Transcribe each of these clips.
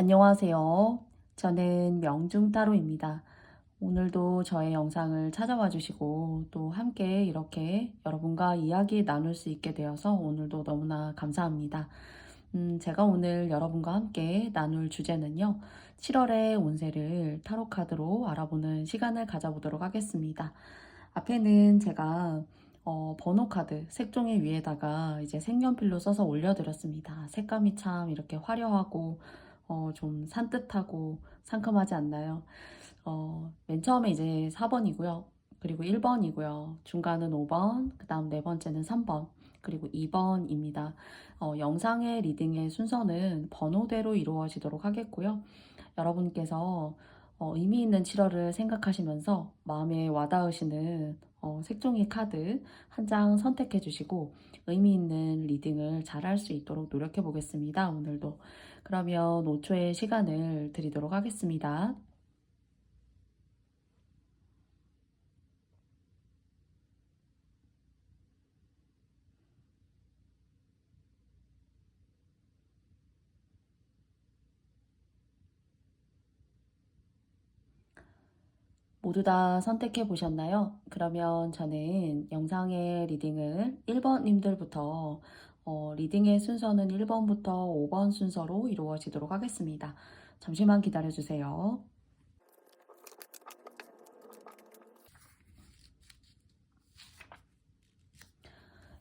안녕하세요. 저는 명중따로입니다. 오늘도 저의 영상을 찾아와 주시고 또 함께 이렇게 여러분과 이야기 나눌 수 있게 되어서 오늘도 너무나 감사합니다. 제가 오늘 여러분과 함께 나눌 주제는요. 7월의 운세를 타로 카드로 알아보는 시간을 가져보도록 하겠습니다. 앞에는 제가 번호 카드 색종이 위에다가 이제 색연필로 써서 올려드렸습니다. 색감이 참 이렇게 화려하고 좀 산뜻하고 상큼하지 않나요? 맨 처음에 이제 4번이고요. 그리고 1번이고요. 중간은 5번, 그 다음 네 번째는 3번, 그리고 2번입니다. 영상의 리딩의 순서는 번호대로 이루어지도록 하겠고요. 여러분께서 의미 있는 7월을 생각하시면서 마음에 와닿으시는 색종이 카드 한 장 선택해 주시고 의미 있는 리딩을 잘 할 수 있도록 노력해 보겠습니다. 오늘도. 그러면 5초의 시간을 드리도록 하겠습니다. 모두 다 선택해 보셨나요? 그러면 저는 영상의 리딩을 1번님들부터 리딩의 순서는 1번부터 5번 순서로 이루어지도록 하겠습니다. 잠시만 기다려 주세요.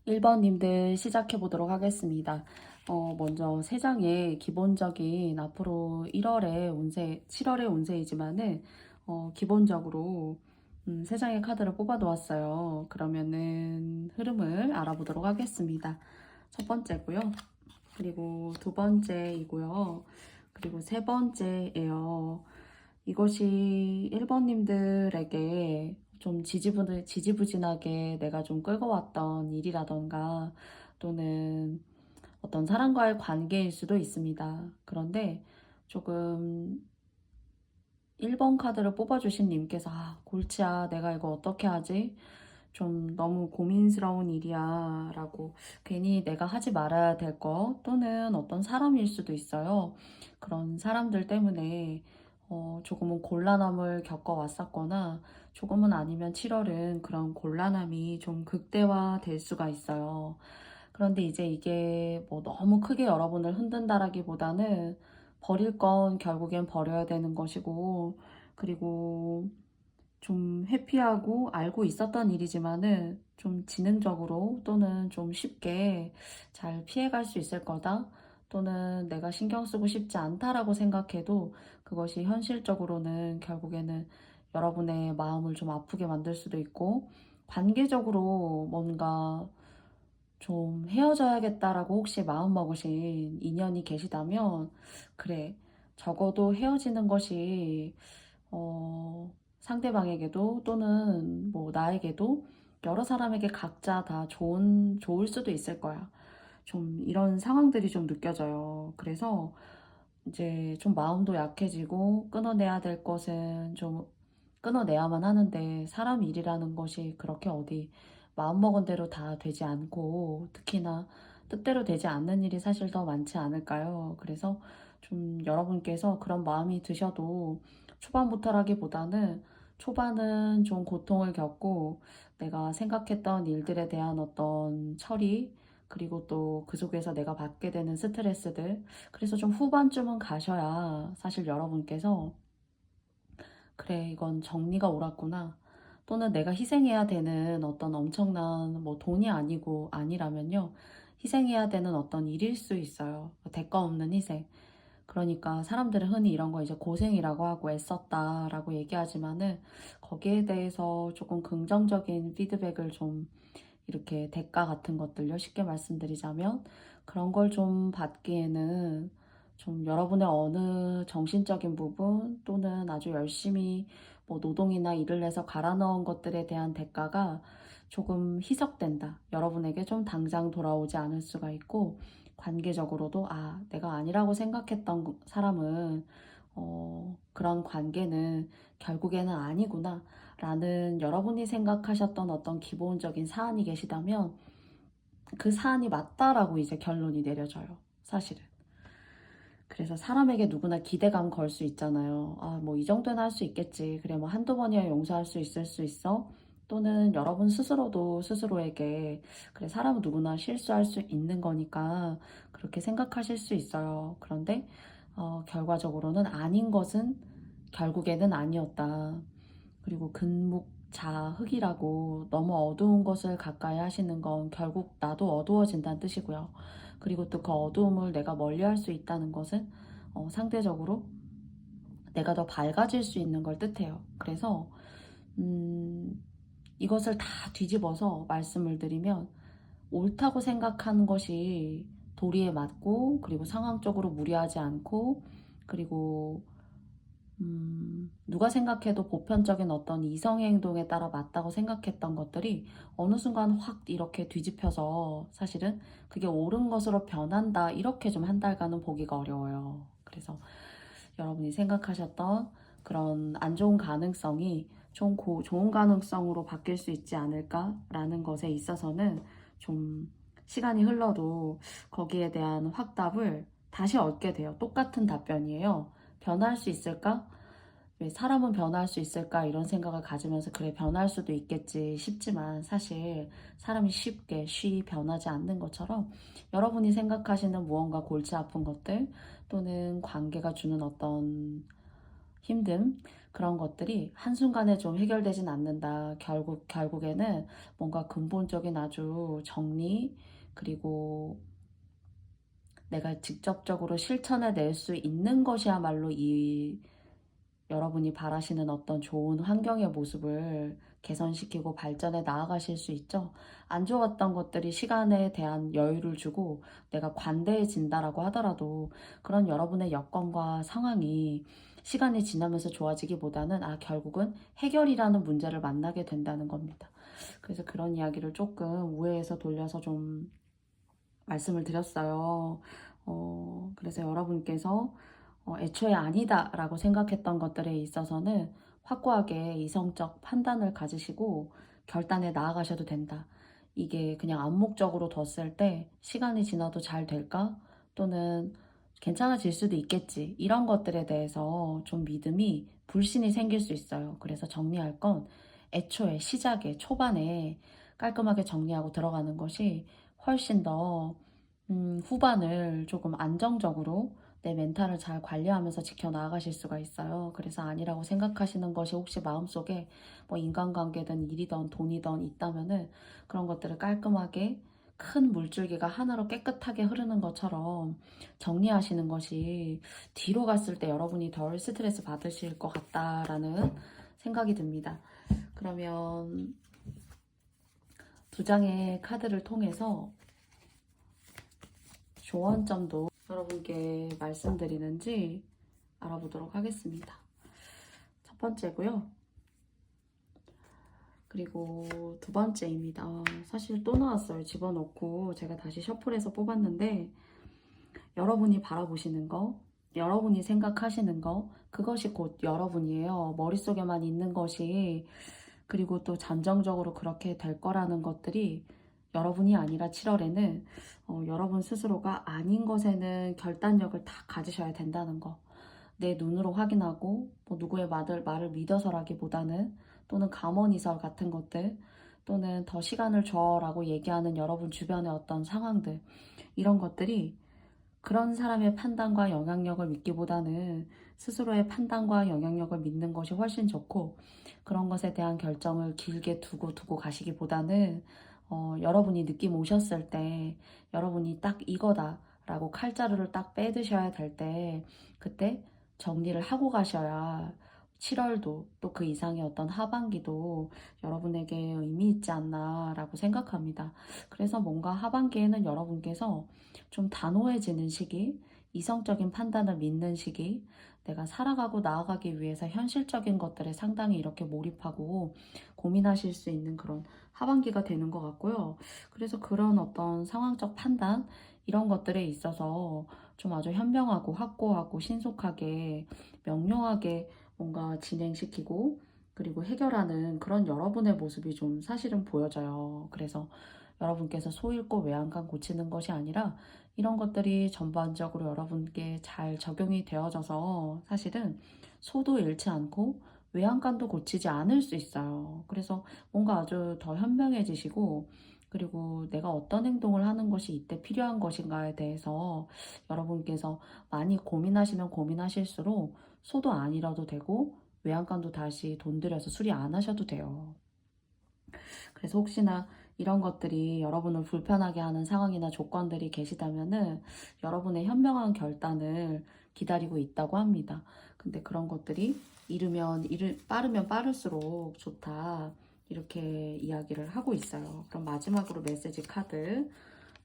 1번님들 시작해 보도록 하겠습니다. 먼저 세 장의 기본적인 앞으로 1월의 운세, 7월의 운세이지만은 기본적으로 세 장의 카드를 뽑아 놓았어요. 그러면은 흐름을 알아보도록 하겠습니다. 첫 번째고요. 그리고 두 번째이고요. 그리고 세 번째예요. 이것이 1번님들에게 좀 지지부진하게 내가 좀 끌고 왔던 일이라던가 또는 어떤 사람과의 관계일 수도 있습니다. 그런데 조금 1번 카드를 뽑아주신 님께서 골치야 내가 이거 어떻게 하지? 좀 너무 고민스러운 일이야 라고 괜히 내가 하지 말아야 될 거 또는 어떤 사람일 수도 있어요. 그런 사람들 때문에 조금은 곤란함을 겪어왔었거나 조금은 아니면 7월은 그런 곤란함이 좀 극대화될 수가 있어요. 그런데 이제 이게 뭐 너무 크게 여러분을 흔든다라기보다는 버릴 건 결국엔 버려야 되는 것이고, 그리고 좀 회피하고 알고 있었던 일이지만은 좀 지능적으로 또는 좀 쉽게 잘 피해갈 수 있을 거다. 또는 내가 신경 쓰고 싶지 않다라고 생각해도 그것이 현실적으로는 결국에는 여러분의 마음을 좀 아프게 만들 수도 있고, 관계적으로 뭔가 좀 헤어져야겠다라고 혹시 마음먹으신 인연이 계시다면, 그래, 적어도 헤어지는 것이, 상대방에게도 또는 뭐 나에게도 여러 사람에게 각자 다 좋을 수도 있을 거야. 좀 이런 상황들이 좀 느껴져요. 그래서 이제 좀 마음도 약해지고 끊어내야 될 것은 좀 끊어내야만 하는데 사람 일이라는 것이 그렇게 어디 마음먹은 대로 다 되지 않고 특히나 뜻대로 되지 않는 일이 사실 더 많지 않을까요? 그래서 좀 여러분께서 그런 마음이 드셔도 초반부터라기보다는 초반은 좀 고통을 겪고 내가 생각했던 일들에 대한 어떤 처리 그리고 또 그 속에서 내가 받게 되는 스트레스들 그래서 좀 후반쯤은 가셔야 사실 여러분께서 그래 이건 정리가 옳았구나 또는 내가 희생해야 되는 어떤 엄청난 뭐 돈이 아니고 아니라면요 희생해야 되는 어떤 일일 수 있어요. 대가 없는 희생. 그러니까 사람들은 흔히 이런 거 이제 고생이라고 하고 애썼다라고 얘기하지만은 거기에 대해서 조금 긍정적인 피드백을 좀 이렇게 대가 같은 것들요. 쉽게 말씀드리자면 그런 걸 좀 받기에는 좀 여러분의 어느 정신적인 부분 또는 아주 열심히 뭐 노동이나 일을 해서 갈아 넣은 것들에 대한 대가가 조금 희석된다. 여러분에게 좀 당장 돌아오지 않을 수가 있고 관계적으로도 내가 아니라고 생각했던 사람은 그런 관계는 결국에는 아니구나 라는 여러분이 생각하셨던 어떤 기본적인 사안이 계시다면 그 사안이 맞다라고 이제 결론이 내려져요. 사실은. 그래서 사람에게 누구나 기대감 걸 수 있잖아요. 아, 뭐 이 정도는 할 수 있겠지. 그래, 뭐 한두 번이야 용서할 수 있을 수 있어. 또는 여러분 스스로도 스스로에게 그래, 사람은 누구나 실수할 수 있는 거니까 그렇게 생각하실 수 있어요. 그런데 결과적으로는 아닌 것은 결국에는 아니었다. 그리고 금묵자흑이라고 너무 어두운 것을 가까이 하시는 건 결국 나도 어두워진다는 뜻이고요. 그리고 또 그 어두움을 내가 멀리할 수 있다는 것은 상대적으로 내가 더 밝아질 수 있는 걸 뜻해요. 그래서 이것을 다 뒤집어서 말씀을 드리면 옳다고 생각하는 것이 도리에 맞고, 그리고 상황적으로 무리하지 않고, 그리고 누가 생각해도 보편적인 어떤 이성의 행동에 따라 맞다고 생각했던 것들이 어느 순간 확 이렇게 뒤집혀서 사실은 그게 옳은 것으로 변한다, 이렇게 좀 한 달간은 보기가 어려워요. 그래서 여러분이 생각하셨던 그런 안 좋은 가능성이 좀 좋은 가능성으로 바뀔 수 있지 않을까라는 것에 있어서는 좀 시간이 흘러도 거기에 대한 확답을 다시 얻게 돼요. 똑같은 답변이에요. 변할 수 있을까? 왜 사람은 변할 수 있을까? 이런 생각을 가지면서 그래, 변할 수도 있겠지 싶지만 사실 사람이 쉽게 변하지 않는 것처럼 여러분이 생각하시는 무언가 골치 아픈 것들 또는 관계가 주는 어떤 힘듦, 그런 것들이 한순간에 좀 해결되진 않는다. 결국에는 뭔가 근본적인 아주 정리, 그리고 내가 직접적으로 실천해 낼 수 있는 것이야말로 이 여러분이 바라시는 어떤 좋은 환경의 모습을 개선시키고 발전해 나아가실 수 있죠. 안 좋았던 것들이 시간에 대한 여유를 주고 내가 관대해진다라고 하더라도 그런 여러분의 여건과 상황이 시간이 지나면서 좋아지기보다는 결국은 해결이라는 문제를 만나게 된다는 겁니다. 그래서 그런 이야기를 조금 우회해서 돌려서 좀 말씀을 드렸어요. 그래서 여러분께서 애초에 아니다 라고 생각했던 것들에 있어서는 확고하게 이성적 판단을 가지시고 결단에 나아가셔도 된다. 이게 그냥 암묵적으로 뒀을 때 시간이 지나도 잘 될까? 또는 괜찮아질 수도 있겠지. 이런 것들에 대해서 좀 믿음이, 불신이 생길 수 있어요. 그래서 정리할 건 애초에 시작에 초반에 깔끔하게 정리하고 들어가는 것이 훨씬 더 후반을 조금 안정적으로 내 멘탈을 잘 관리하면서 지켜나가실 수가 있어요. 그래서 아니라고 생각하시는 것이 혹시 마음속에 뭐 인간관계든 일이든 돈이든 있다면은 그런 것들을 깔끔하게 큰 물줄기가 하나로 깨끗하게 흐르는 것처럼 정리하시는 것이 뒤로 갔을 때 여러분이 덜 스트레스 받으실 것 같다라는 생각이 듭니다. 그러면 두 장의 카드를 통해서 조언점도 여러분께 말씀드리는지 알아보도록 하겠습니다. 첫 번째고요. 그리고 두 번째입니다. 사실 또 나왔어요. 집어넣고 제가 다시 셔플해서 뽑았는데 여러분이 바라보시는 거, 여러분이 생각하시는 거, 그것이 곧 여러분이에요. 머릿속에만 있는 것이, 그리고 또 잠정적으로 그렇게 될 거라는 것들이 여러분이 아니라 7월에는 여러분 스스로가 아닌 것에는 결단력을 다 가지셔야 된다는 거. 내 눈으로 확인하고 뭐 누구의 말을 믿어서라기보다는, 또는 감언이설 같은 것들, 또는 더 시간을 줘라고 얘기하는 여러분 주변의 어떤 상황들, 이런 것들이 그런 사람의 판단과 영향력을 믿기보다는 스스로의 판단과 영향력을 믿는 것이 훨씬 좋고, 그런 것에 대한 결정을 길게 두고 가시기보다는 여러분이 느낌 오셨을 때 여러분이 딱 이거다 라고 칼자루를 딱 빼드셔야 될 때 그때 정리를 하고 가셔야 7월도 또 그 이상의 어떤 하반기도 여러분에게 의미 있지 않나 라고 생각합니다. 그래서 뭔가 하반기에는 여러분께서 좀 단호해지는 시기, 이성적인 판단을 믿는 시기, 내가 살아가고 나아가기 위해서 현실적인 것들에 상당히 이렇게 몰입하고 고민하실 수 있는 그런 하반기가 되는 것 같고요. 그래서 그런 어떤 상황적 판단, 이런 것들에 있어서 좀 아주 현명하고 확고하고 신속하게 명료하게 뭔가 진행시키고 그리고 해결하는 그런 여러분의 모습이 좀 사실은 보여져요. 그래서 여러분께서 소 잃고 외양간 고치는 것이 아니라 이런 것들이 전반적으로 여러분께 잘 적용이 되어져서 사실은 소도 잃지 않고 외양간도 고치지 않을 수 있어요. 그래서 뭔가 아주 더 현명해지시고, 그리고 내가 어떤 행동을 하는 것이 이때 필요한 것인가에 대해서 여러분께서 많이 고민하시면 고민하실수록 소도 안 잃어도 되고 외양간도 다시 돈 들여서 수리 안 하셔도 돼요. 그래서 혹시나 이런 것들이 여러분을 불편하게 하는 상황이나 조건들이 계시다면은 여러분의 현명한 결단을 기다리고 있다고 합니다. 근데 그런 것들이 빠르면 빠를수록 좋다. 이렇게 이야기를 하고 있어요. 그럼 마지막으로 메시지 카드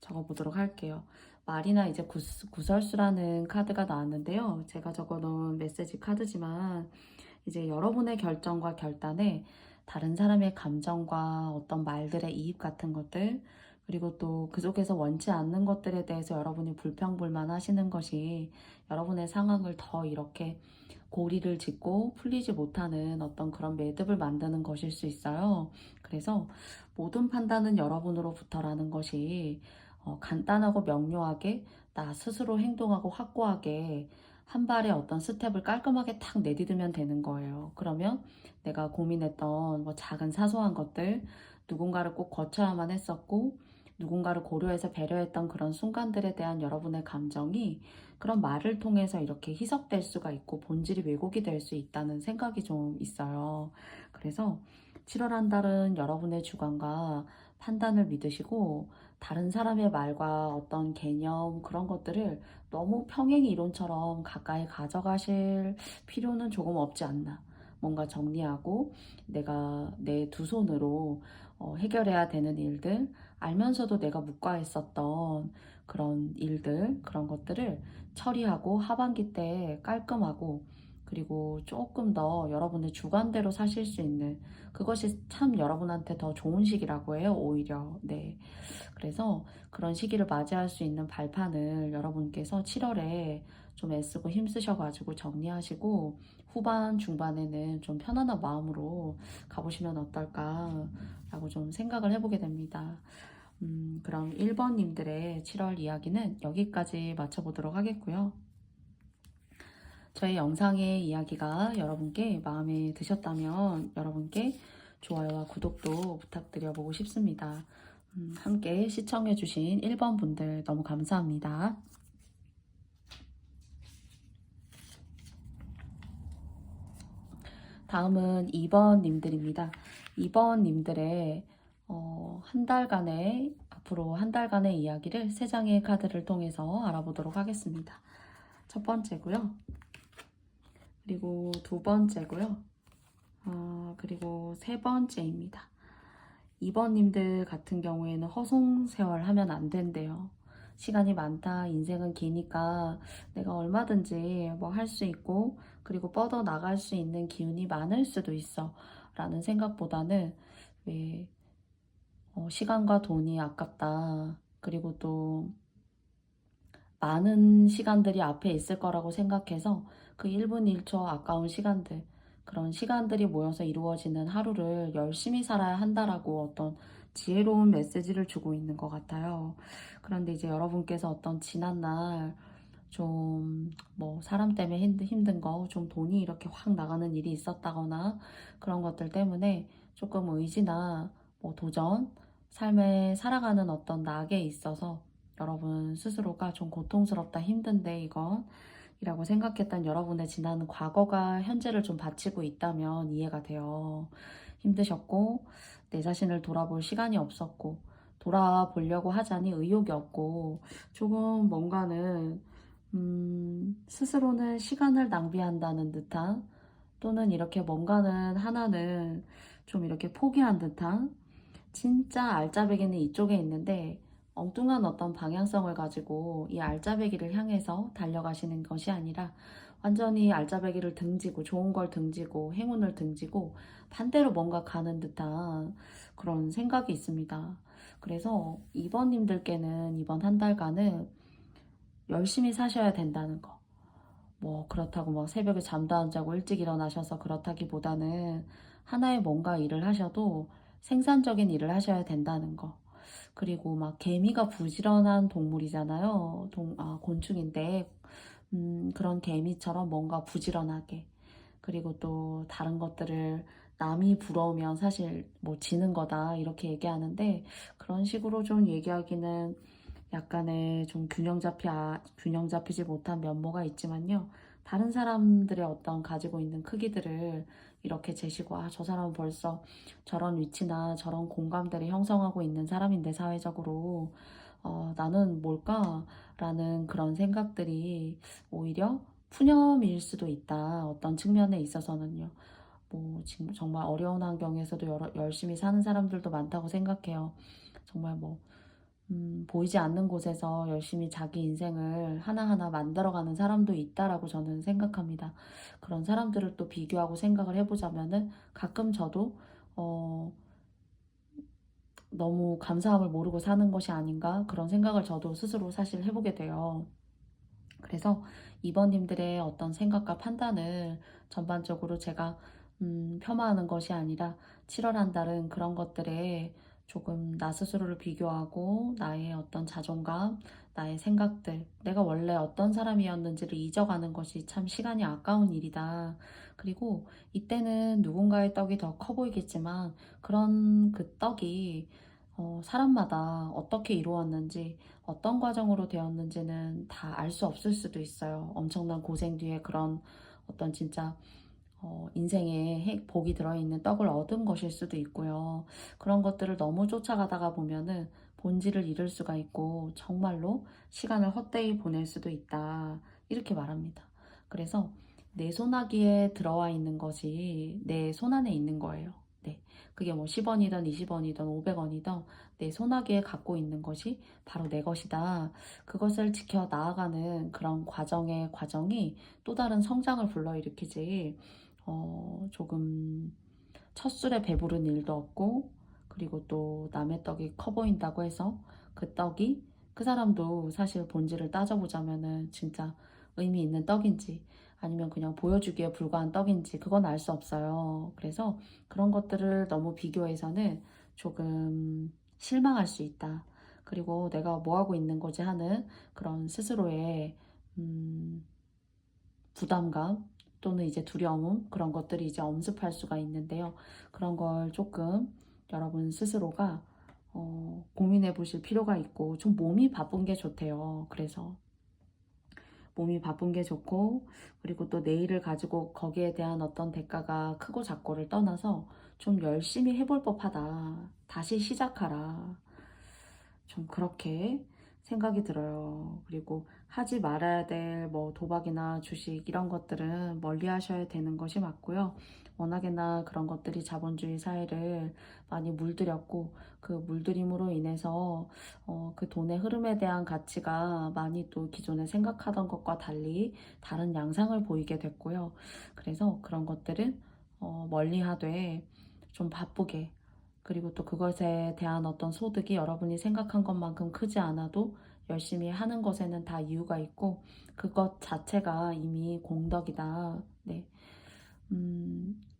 적어보도록 할게요. 말이나 이제 구설수라는 카드가 나왔는데요. 제가 적어놓은 메시지 카드지만 이제 여러분의 결정과 결단에 다른 사람의 감정과 어떤 말들의 이입 같은 것들, 그리고 또 그 속에서 원치 않는 것들에 대해서 여러분이 불평불만 하시는 것이 여러분의 상황을 더 이렇게 고리를 짓고 풀리지 못하는 어떤 그런 매듭을 만드는 것일 수 있어요. 그래서 모든 판단은 여러분으로부터라는 것이 간단하고 명료하게 나 스스로 행동하고 확고하게 한 발의 어떤 스텝을 깔끔하게 탁 내디디면 되는 거예요. 그러면 내가 고민했던 뭐 작은 사소한 것들, 누군가를 꼭 거쳐야만 했었고 누군가를 고려해서 배려했던 그런 순간들에 대한 여러분의 감정이 그런 말을 통해서 이렇게 희석될 수가 있고 본질이 왜곡이 될 수 있다는 생각이 좀 있어요. 그래서 7월 한 달은 여러분의 주관과 판단을 믿으시고 다른 사람의 말과 어떤 개념 그런 것들을 너무 평행 이론처럼 가까이 가져가실 필요는 조금 없지 않나. 뭔가 정리하고 내가 내 두 손으로 해결해야 되는 일들, 알면서도 내가 묵과했었던 그런 일들, 그런 것들을 처리하고 하반기 때 깔끔하고 그리고 조금 더 여러분의 주관대로 사실 수 있는 그것이 참 여러분한테 더 좋은 시기라고 해요, 오히려. 네. 그래서 그런 시기를 맞이할 수 있는 발판을 여러분께서 7월에 좀 애쓰고 힘쓰셔가지고 정리하시고 후반, 중반에는 좀 편안한 마음으로 가보시면 어떨까라고 좀 생각을 해보게 됩니다. 그럼 1번님들의 7월 이야기는 여기까지 마쳐보도록 하겠고요. 저희 영상의 이야기가 여러분께 마음에 드셨다면 여러분께 좋아요와 구독도 부탁드려보고 싶습니다. 함께 시청해주신 1번 분들 너무 감사합니다. 다음은 2번 님들입니다. 2번 님들의 한 달간의 앞으로 한 달간의 이야기를 3장의 카드를 통해서 알아보도록 하겠습니다. 첫 번째고요. 그리고 두 번째고요. 그리고 세 번째입니다. 2번님들 같은 경우에는 허송세월 하면 안 된대요. 시간이 많다, 인생은 기니까 내가 얼마든지 뭐 할 수 있고 그리고 뻗어 나갈 수 있는 기운이 많을 수도 있어 라는 생각보다는 왜 시간과 돈이 아깝다, 그리고 또 많은 시간들이 앞에 있을 거라고 생각해서 그 1분 1초 아까운 시간들, 그런 시간들이 모여서 이루어지는 하루를 열심히 살아야 한다라고 어떤 지혜로운 메시지를 주고 있는 것 같아요. 그런데 이제 여러분께서 어떤 지난날 좀 뭐 사람 때문에 힘든 거, 좀 돈이 이렇게 확 나가는 일이 있었다거나 그런 것들 때문에 조금 의지나 뭐 도전, 삶에 살아가는 어떤 낙에 있어서 여러분 스스로가 좀 고통스럽다, 힘든데 이건 이라고 생각했던 여러분의 지난 과거가 현재를 좀 바치고 있다면 이해가 돼요. 힘드셨고 내 자신을 돌아볼 시간이 없었고 돌아보려고 하자니 의욕이 없고 조금 뭔가는 스스로는 시간을 낭비한다는 듯한, 또는 이렇게 뭔가는 하나는 좀 이렇게 포기한 듯한, 진짜 알짜배기는 이쪽에 있는데 엉뚱한 어떤 방향성을 가지고 이 알짜배기를 향해서 달려가시는 것이 아니라 완전히 알짜배기를 등지고 좋은 걸 등지고 행운을 등지고 반대로 뭔가 가는 듯한 그런 생각이 있습니다. 그래서 2번님들께는 이번 한 달간은 열심히 사셔야 된다는 거. 뭐 그렇다고 막 새벽에 잠도 안 자고 일찍 일어나셔서 그렇다기보다는 하나의 뭔가 일을 하셔도 생산적인 일을 하셔야 된다는 거. 그리고 막 개미가 부지런한 동물이잖아요. 곤충인데, 그런 개미처럼 뭔가 부지런하게. 그리고 또 다른 것들을 남이 부러우면 사실 뭐 지는 거다 이렇게 얘기하는데 그런 식으로 좀 얘기하기는 약간의 좀 균형 잡히지 못한 면모가 있지만요. 다른 사람들의 어떤 가지고 있는 크기들을 이렇게 제시고, 아, 저 사람은 벌써 저런 위치나 저런 공감대를 형성하고 있는 사람인데, 사회적으로. 나는 뭘까? 라는 그런 생각들이 오히려 푸념일 수도 있다. 어떤 측면에 있어서는요. 뭐, 지금 정말 어려운 환경에서도 열심히 사는 사람들도 많다고 생각해요. 정말 뭐, 보이지 않는 곳에서 열심히 자기 인생을 하나하나 만들어가는 사람도 있다라고 저는 생각합니다. 그런 사람들을 또 비교하고 생각을 해보자면은 가끔 저도, 어, 너무 감사함을 모르고 사는 것이 아닌가 그런 생각을 저도 스스로 사실 해보게 돼요. 그래서 이번님들의 어떤 생각과 판단을 전반적으로 제가 폄하하는 것이 아니라 7월 한 달은 그런 것들에 조금 나 스스로를 비교하고 나의 어떤 자존감, 나의 생각들, 내가 원래 어떤 사람이었는지를 잊어가는 것이 참 시간이 아까운 일이다. 그리고 이때는 누군가의 떡이 더 커 보이겠지만 그런 그 떡이 사람마다 어떻게 이루어졌는지 어떤 과정으로 되었는지는 다 알 수 없을 수도 있어요. 엄청난 고생 뒤에 그런 어떤 진짜 인생에 복이 들어있는 떡을 얻은 것일 수도 있고요. 그런 것들을 너무 쫓아가다가 보면은 본질을 잃을 수가 있고 정말로 시간을 헛되이 보낼 수도 있다. 이렇게 말합니다. 그래서 내 손아귀에 들어와 있는 것이 내 손안에 있는 거예요. 네. 그게 뭐 10원이든 20원이든 500원이든 내 손아귀에 갖고 있는 것이 바로 내 것이다. 그것을 지켜 나아가는 그런 과정이 또 다른 성장을 불러일으키지, 조금 첫술에 배부른 일도 없고, 그리고 또 남의 떡이 커 보인다고 해서 그 떡이 그 사람도 사실 본질을 따져보자면은 진짜 의미 있는 떡인지 아니면 그냥 보여주기에 불과한 떡인지 그건 알 수 없어요. 그래서 그런 것들을 너무 비교해서는 조금 실망할 수 있다. 그리고 내가 뭐 하고 있는 거지 하는 그런 스스로의 부담감 또는 이제 두려움 그런 것들이 이제 엄습할 수가 있는데요. 그런 걸 조금 여러분 스스로가 고민해 보실 필요가 있고 좀 몸이 바쁜 게 좋대요. 그래서 몸이 바쁜 게 좋고 그리고 또 내일을 가지고 거기에 대한 어떤 대가가 크고 작고를 떠나서 좀 열심히 해볼 법하다. 다시 시작하라. 좀 그렇게 생각이 들어요. 그리고 하지 말아야 될 뭐 도박이나 주식 이런 것들은 멀리 하셔야 되는 것이 맞고요. 워낙에나 그런 것들이 자본주의 사회를 많이 물들였고 그 물들임으로 인해서 그 돈의 흐름에 대한 가치가 많이 또 기존에 생각하던 것과 달리 다른 양상을 보이게 됐고요. 그래서 그런 것들은 멀리 하되 좀 바쁘게 그리고 또 그것에 대한 어떤 소득이 여러분이 생각한 것만큼 크지 않아도 열심히 하는 것에는 다 이유가 있고 그것 자체가 이미 공덕이다. 네.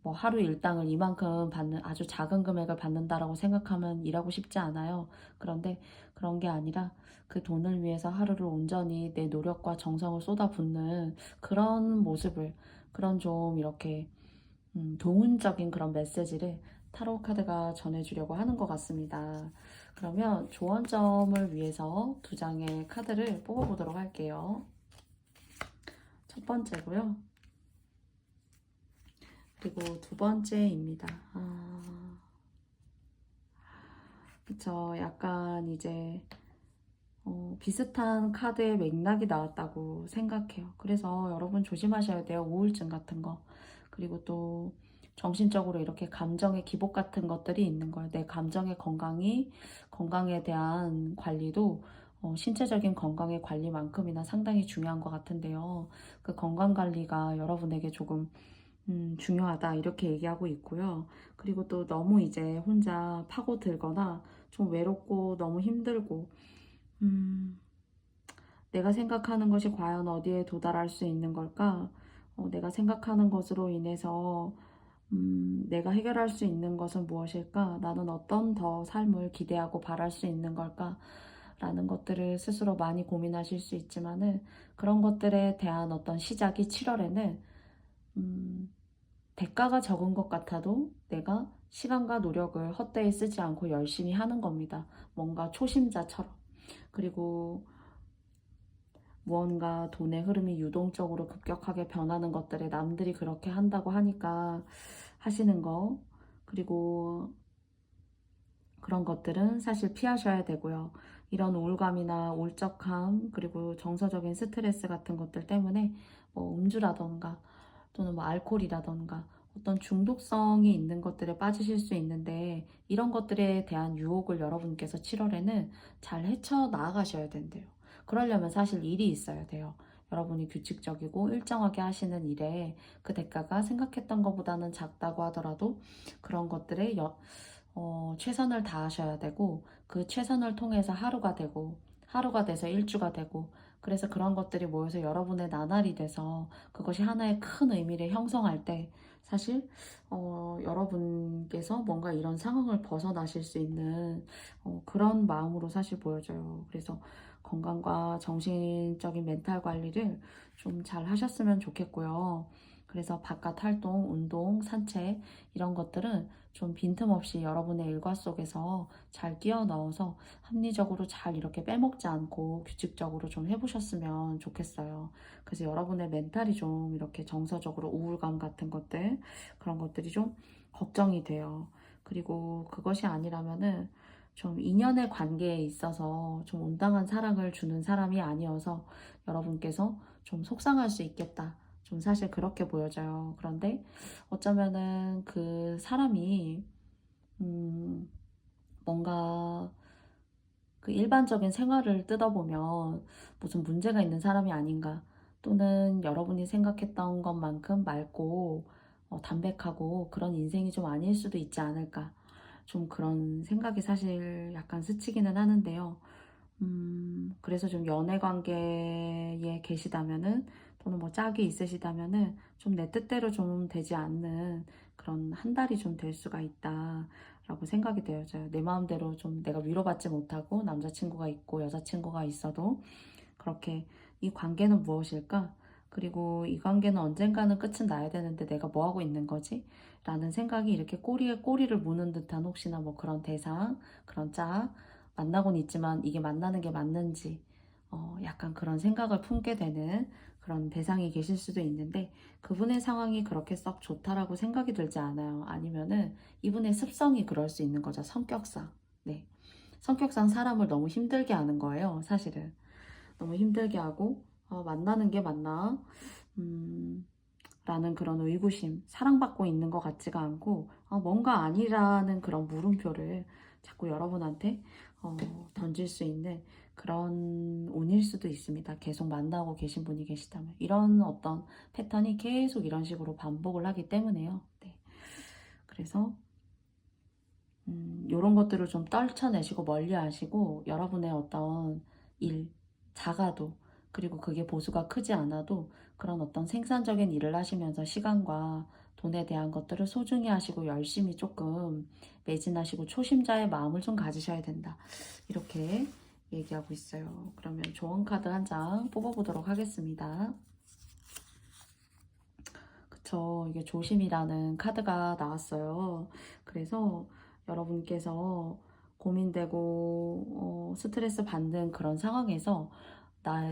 뭐 하루 일당을 이만큼 받는 아주 작은 금액을 받는다라고 생각하면 일하고 싶지 않아요. 그런데 그런 게 아니라 그 돈을 위해서 하루를 온전히 내 노력과 정성을 쏟아붓는 그런 모습을 그런 좀 이렇게 교훈적인 그런 메시지를 타로 카드가 전해주려고 하는 것 같습니다. 그러면 조언점을 위해서 두 장의 카드를 뽑아보도록 할게요. 첫 번째고요. 그리고 두 번째입니다. 그쵸. 약간 이제 비슷한 카드의 맥락이 나왔다고 생각해요. 그래서 여러분 조심하셔야 돼요. 우울증 같은 거. 그리고 또 정신적으로 이렇게 감정의 기복 같은 것들이 있는 거예요. 내 감정의 건강에 대한 관리도 신체적인 건강의 관리만큼이나 상당히 중요한 것 같은데요. 그 건강 관리가 여러분에게 조금 중요하다 이렇게 얘기하고 있고요. 그리고 또 너무 이제 혼자 파고들거나 좀 외롭고 너무 힘들고 음, 내가 생각하는 것이 과연 어디에 도달할 수 있는 걸까? 내가 생각하는 것으로 인해서 내가 해결할 수 있는 것은 무엇일까? 나는 어떤 더 삶을 기대하고 바랄 수 있는 걸까? 라는 것들을 스스로 많이 고민하실 수 있지만은 그런 것들에 대한 어떤 시작이 7월에는 대가가 적은 것 같아도 내가 시간과 노력을 헛되이 쓰지 않고 열심히 하는 겁니다. 뭔가 초심자처럼. 그리고 무언가 돈의 흐름이 유동적으로 급격하게 변하는 것들에 남들이 그렇게 한다고 하니까 하시는 거, 그리고 그런 것들은 사실 피하셔야 되고요. 이런 우울감이나 울적함, 그리고 정서적인 스트레스 같은 것들 때문에 뭐 음주라던가 또는 뭐 알코올이라던가 어떤 중독성이 있는 것들에 빠지실 수 있는데, 이런 것들에 대한 유혹을 여러분께서 7월에는 잘 헤쳐 나아가셔야 된대요. 그러려면 사실 일이 있어야 돼요. 여러분이 규칙적이고 일정하게 하시는 일에 그 대가가 생각했던 것보다는 작다고 하더라도 그런 것들에 최선을 다하셔야 되고, 그 최선을 통해서 하루가 되고, 하루가 돼서 일주가 되고, 그래서 그런 것들이 모여서 여러분의 나날이 돼서 그것이 하나의 큰 의미를 형성할 때 사실 여러분께서 뭔가 이런 상황을 벗어나실 수 있는 그런 마음으로 사실 보여져요. 그래서 건강과 정신적인 멘탈 관리를 좀 잘 하셨으면 좋겠고요. 그래서 바깥 활동, 운동, 산책 이런 것들은 좀 빈틈없이 여러분의 일과 속에서 잘 끼워 넣어서 합리적으로 잘 이렇게 빼먹지 않고 규칙적으로 좀 해보셨으면 좋겠어요. 그래서 여러분의 멘탈이 좀 이렇게 정서적으로 우울감 같은 것들, 그런 것들이 좀 걱정이 돼요. 그리고 그것이 아니라면은 좀 인연의 관계에 있어서 좀 온당한 사랑을 주는 사람이 아니어서 여러분께서 좀 속상할 수 있겠다. 좀 사실 그렇게 보여져요. 그런데 어쩌면은 그 사람이 뭔가 그 일반적인 생활을 뜯어보면 무슨 문제가 있는 사람이 아닌가, 또는 여러분이 생각했던 것만큼 맑고 담백하고 그런 인생이 좀 아닐 수도 있지 않을까, 좀 그런 생각이 사실 약간 스치기는 하는데요. 그래서 좀 연애 관계에 계시다면은, 또는 뭐 짝이 있으시다면은 좀 내 뜻대로 좀 되지 않는 그런 한 달이 좀 될 수가 있다라고 생각이 되어져요. 내 마음대로 좀 내가 위로받지 못하고 남자친구가 있고 여자친구가 있어도 그렇게 이 관계는 무엇일까? 그리고 이 관계는 언젠가는 끝은 나야 되는데 내가 뭐 하고 있는 거지? 라는 생각이 이렇게 꼬리에 꼬리를 무는 듯한, 혹시나 뭐 그런 대상, 그런 짝, 만나곤 있지만 이게 만나는 게 맞는지 약간 그런 생각을 품게 되는 그런 대상이 계실 수도 있는데, 그분의 상황이 그렇게 썩 좋다라고 생각이 들지 않아요. 아니면은 이분의 습성이 그럴 수 있는 거죠. 성격상. 네. 성격상 사람을 너무 힘들게 하는 거예요. 사실은. 너무 힘들게 하고 만나는 게 맞나? 라는 그런 의구심, 사랑받고 있는 것 같지가 않고 뭔가 아니라는 그런 물음표를 자꾸 여러분한테 던질 수 있는 그런 운일 수도 있습니다. 계속 만나고 계신 분이 계시다면. 이런 어떤 패턴이 계속 이런 식으로 반복을 하기 때문에요. 네. 그래서 이런 것들을 좀 떨쳐내시고 멀리 하시고, 여러분의 어떤 일, 작아도, 그리고 그게 보수가 크지 않아도 그런 어떤 생산적인 일을 하시면서 시간과 돈에 대한 것들을 소중히 하시고 열심히 조금 매진하시고 초심자의 마음을 좀 가지셔야 된다. 이렇게 얘기하고 있어요. 그러면 좋은 카드 한 장 뽑아보도록 하겠습니다. 그쵸. 이게 조심이라는 카드가 나왔어요. 그래서 여러분께서 고민되고 스트레스 받는 그런 상황에서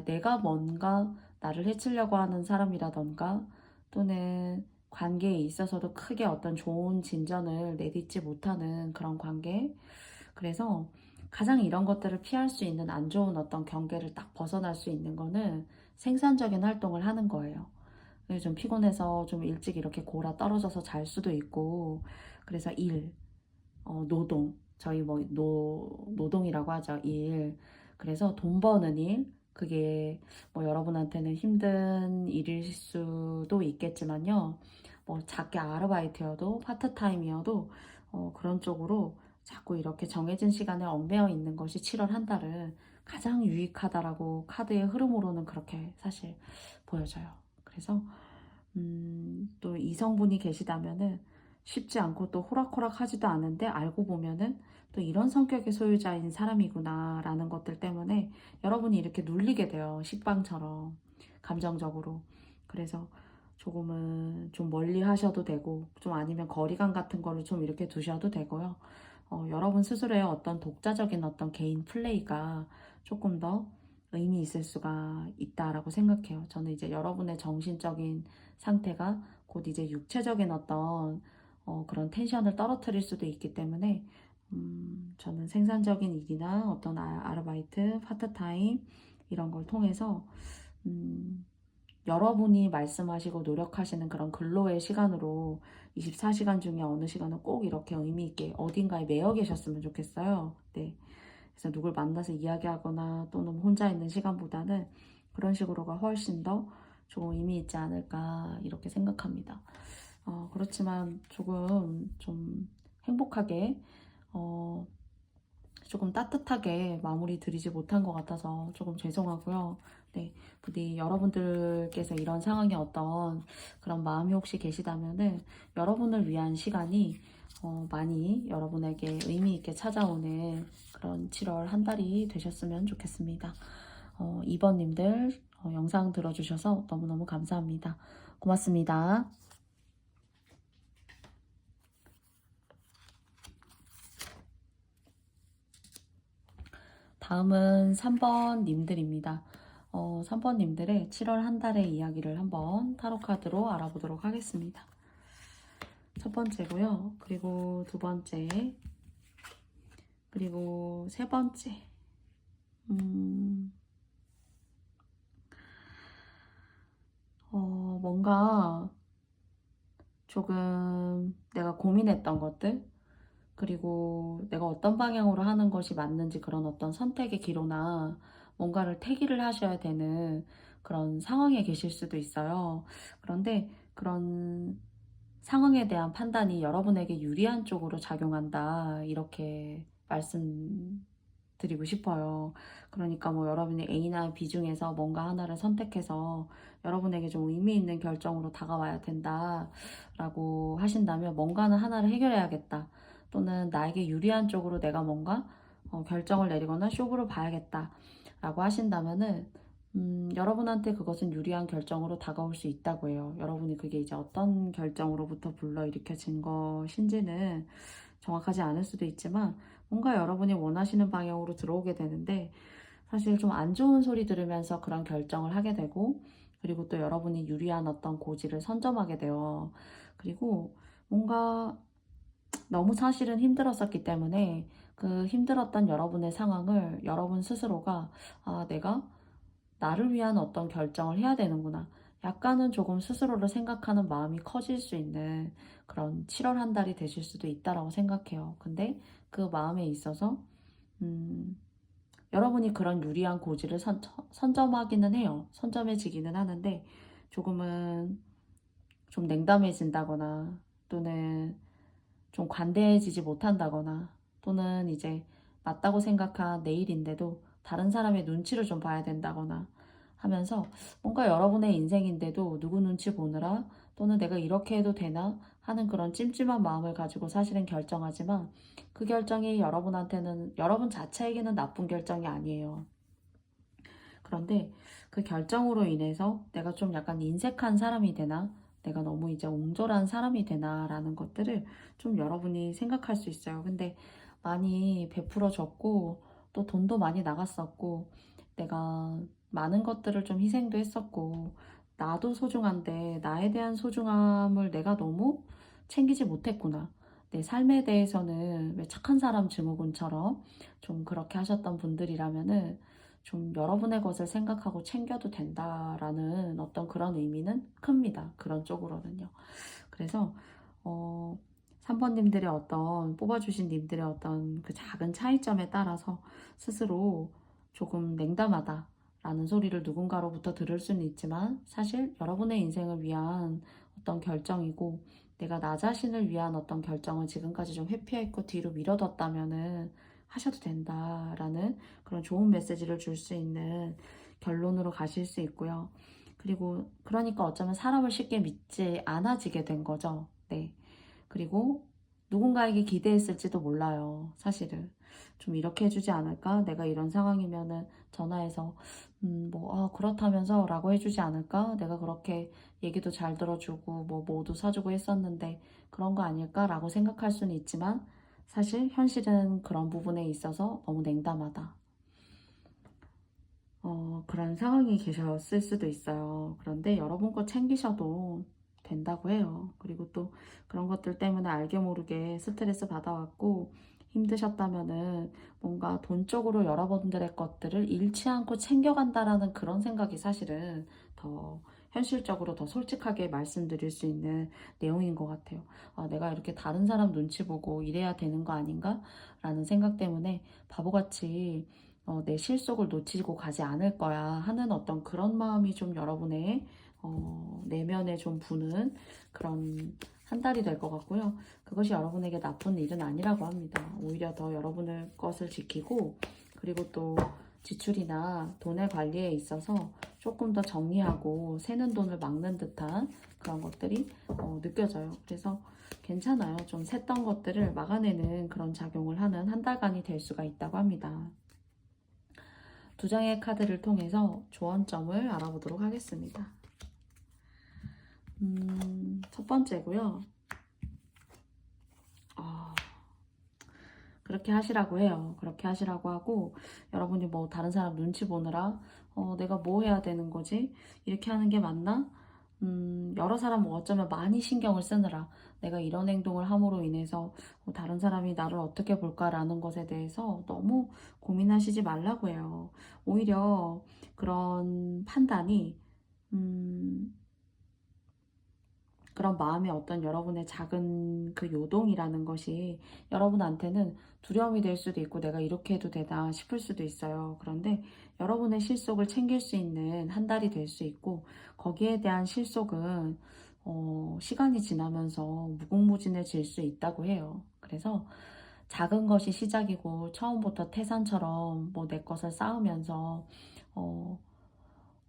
내가 뭔가 나를 해치려고 하는 사람이라던가, 또는 관계에 있어서도 크게 어떤 좋은 진전을 내딛지 못하는 그런 관계, 그래서 가장 이런 것들을 피할 수 있는 안 좋은 어떤 경계를 딱 벗어날 수 있는 거는 생산적인 활동을 하는 거예요. 좀 피곤해서 좀 일찍 이렇게 골아 떨어져서 잘 수도 있고, 그래서 일, 노동, 저희 뭐 노동이라고 하죠. 일. 그래서 돈 버는 일, 그게 뭐 여러분한테는 힘든 일일 수도 있겠지만요. 뭐 작게 아르바이트여도 파트타임이어도 그런 쪽으로 자꾸 이렇게 정해진 시간에 얽매여 있는 것이 7월 한 달은 가장 유익하다라고 카드의 흐름으로는 그렇게 사실 보여져요. 그래서 또 이성분이 계시다면은 쉽지 않고 또 호락호락하지도 않은데 알고 보면은 또 이런 성격의 소유자인 사람이구나 라는 것들 때문에 여러분이 이렇게 눌리게 돼요. 식빵처럼 감정적으로. 그래서 조금은 좀 멀리 하셔도 되고 좀 아니면 거리감 같은 거를 좀 이렇게 두셔도 되고요. 여러분 스스로의 어떤 독자적인 어떤 개인 플레이가 조금 더 의미 있을 수가 있다라고 생각해요. 저는 이제 여러분의 정신적인 상태가 곧 이제 육체적인 어떤 그런 텐션을 떨어뜨릴 수도 있기 때문에 저는 생산적인 일이나 어떤 아르바이트, 파트타임 이런 걸 통해서 여러분이 말씀하시고 노력하시는 그런 근로의 시간으로 24시간 중에 어느 시간은 꼭 이렇게 의미 있게 어딘가에 매여 계셨으면 좋겠어요. 네. 그래서 누굴 만나서 이야기하거나 또는 혼자 있는 시간보다는 그런 식으로가 훨씬 더 조금 의미 있지 않을까 이렇게 생각합니다. 그렇지만 조금 좀 행복하게 조금 따뜻하게 마무리 드리지 못한 것 같아서 조금 죄송하고요. 네, 부디 여러분들께서 이런 상황에 어떤 그런 마음이 혹시 계시다면은 여러분을 위한 시간이 많이 여러분에게 의미 있게 찾아오는 그런 7월 한 달이 되셨으면 좋겠습니다. 2번님들 영상 들어주셔서 너무너무 감사합니다. 고맙습니다. 다음은 3번 님들입니다. 3번 님들의 7월 한 달의 이야기를 한번 타로 카드로 알아보도록 하겠습니다. 첫 번째고요. 그리고 두 번째, 그리고 세 번째. 뭔가 조금 내가 고민했던 것들, 그리고 내가 어떤 방향으로 하는 것이 맞는지 그런 어떤 선택의 기로나 뭔가를 태기를 하셔야 되는 그런 상황에 계실 수도 있어요. 그런데 그런 상황에 대한 판단이 여러분에게 유리한 쪽으로 작용한다. 이렇게 말씀드리고 싶어요. 그러니까 뭐 여러분이 A나 B 중에서 뭔가 하나를 선택해서 여러분에게 좀 의미 있는 결정으로 다가와야 된다라고 하신다면 뭔가는 하나를 해결해야겠다. 또는 나에게 유리한 쪽으로 내가 뭔가 결정을 내리거나 쇼부를 봐야겠다 라고 하신다면은 여러분한테 그것은 유리한 결정으로 다가올 수 있다고 해요. 여러분이 그게 이제 어떤 결정으로부터 불러일으켜진 것인지는 정확하지 않을 수도 있지만 뭔가 여러분이 원하시는 방향으로 들어오게 되는데 사실 좀 안 좋은 소리 들으면서 그런 결정을 하게 되고 그리고 또 여러분이 유리한 어떤 고지를 선점하게 돼요. 그리고 뭔가 너무 사실은 힘들었었기 때문에 그 힘들었던 여러분의 상황을 여러분 스스로가 내가 나를 위한 어떤 결정을 해야 되는구나. 약간은 조금 스스로를 생각하는 마음이 커질 수 있는 그런 7월 한 달이 되실 수도 있다라고 생각해요. 근데 그 마음에 있어서 여러분이 그런 유리한 고지를 선점하기는 해요. 선점해지기는 하는데 조금은 좀 냉담해진다거나 또는 좀 관대해지지 못한다거나 또는 이제 맞다고 생각한 내 일인데도 다른 사람의 눈치를 좀 봐야 된다거나 하면서 뭔가 여러분의 인생인데도 누구 눈치 보느라 또는 내가 이렇게 해도 되나 하는 그런 찜찜한 마음을 가지고 사실은 결정하지만 그 결정이 여러분한테는 여러분 자체에게는 나쁜 결정이 아니에요. 그런데 그 결정으로 인해서 내가 좀 약간 인색한 사람이 되나 내가 너무 이제 옹졸한 사람이 되나 라는 것들을 좀 여러분이 생각할 수 있어요. 근데 많이 베풀어줬고 또 돈도 많이 나갔었고 내가 많은 것들을 좀 희생도 했었고 나도 소중한데 나에 대한 소중함을 내가 너무 챙기지 못했구나. 내 삶에 대해서는 왜 착한 사람 증후군처럼 좀 그렇게 하셨던 분들이라면은 좀 여러분의 것을 생각하고 챙겨도 된다라는 어떤 그런 의미는 큽니다. 그런 쪽으로는요. 그래서 3번님들의 어떤 뽑아주신 님들의 어떤 그 작은 차이점에 따라서 스스로 조금 냉담하다라는 소리를 누군가로부터 들을 수는 있지만 사실 여러분의 인생을 위한 어떤 결정이고 내가 나 자신을 위한 어떤 결정을 지금까지 좀 회피했고 뒤로 미뤄뒀다면은 하셔도 된다라는 그런 좋은 메시지를 줄 수 있는 결론으로 가실 수 있고요. 그리고 그러니까 어쩌면 사람을 쉽게 믿지 않아지게 된 거죠. 네. 그리고 누군가에게 기대했을지도 몰라요. 사실은 좀 이렇게 해주지 않을까? 내가 이런 상황이면은 전화해서 그렇다면서 라고 해주지 않을까? 내가 그렇게 얘기도 잘 들어주고 뭐 뭐도 사주고 했었는데 그런 거 아닐까? 라고 생각할 수는 있지만 사실 현실은 그런 부분에 있어서 너무 냉담하다. 그런 상황이 계셨을 수도 있어요. 그런데 여러분 거 챙기셔도 된다고 해요. 그리고 또 그런 것들 때문에 알게 모르게 스트레스 받아왔고 힘드셨다면은 뭔가 돈적으로 여러분들의 것들을 잃지 않고 챙겨간다라는 그런 생각이 사실은 더 현실적으로 더 솔직하게 말씀드릴 수 있는 내용인 것 같아요. 내가 이렇게 다른 사람 눈치 보고 이래야 되는 거 아닌가? 라는 생각 때문에 바보같이 내 실속을 놓치고 가지 않을 거야 하는 어떤 그런 마음이 좀 여러분의 내면에 좀 부는 그런 한 달이 될 것 같고요. 그것이 여러분에게 나쁜 일은 아니라고 합니다. 오히려 더 여러분의 것을 지키고 그리고 또 지출이나 돈의 관리에 있어서 조금 더 정리하고 새는 돈을 막는 듯한 그런 것들이 느껴져요. 그래서 괜찮아요. 좀 샜던 것들을 막아내는 그런 작용을 하는 한 달간이 될 수가 있다고 합니다. 두 장의 카드를 통해서 조언점을 알아보도록 하겠습니다. 첫 번째고요. 그렇게 하시라고 해요. 그렇게 하시라고 하고 여러분이 뭐 다른 사람 눈치 보느라 내가 뭐 해야 되는 거지? 이렇게 하는 게 맞나? 여러 사람 어쩌면 많이 신경을 쓰느라 내가 이런 행동을 함으로 인해서 다른 사람이 나를 어떻게 볼까라는 것에 대해서 너무 고민하시지 말라고 해요. 오히려 그런 판단이 그런 마음의 어떤 여러분의 작은 그 요동이라는 것이 여러분한테는 두려움이 될 수도 있고 내가 이렇게 해도 되나 싶을 수도 있어요. 그런데 여러분의 실속을 챙길 수 있는 한 달이 될 수 있고 거기에 대한 실속은 시간이 지나면서 무궁무진해질 수 있다고 해요. 그래서 작은 것이 시작이고 처음부터 태산처럼 뭐 내 것을 쌓으면서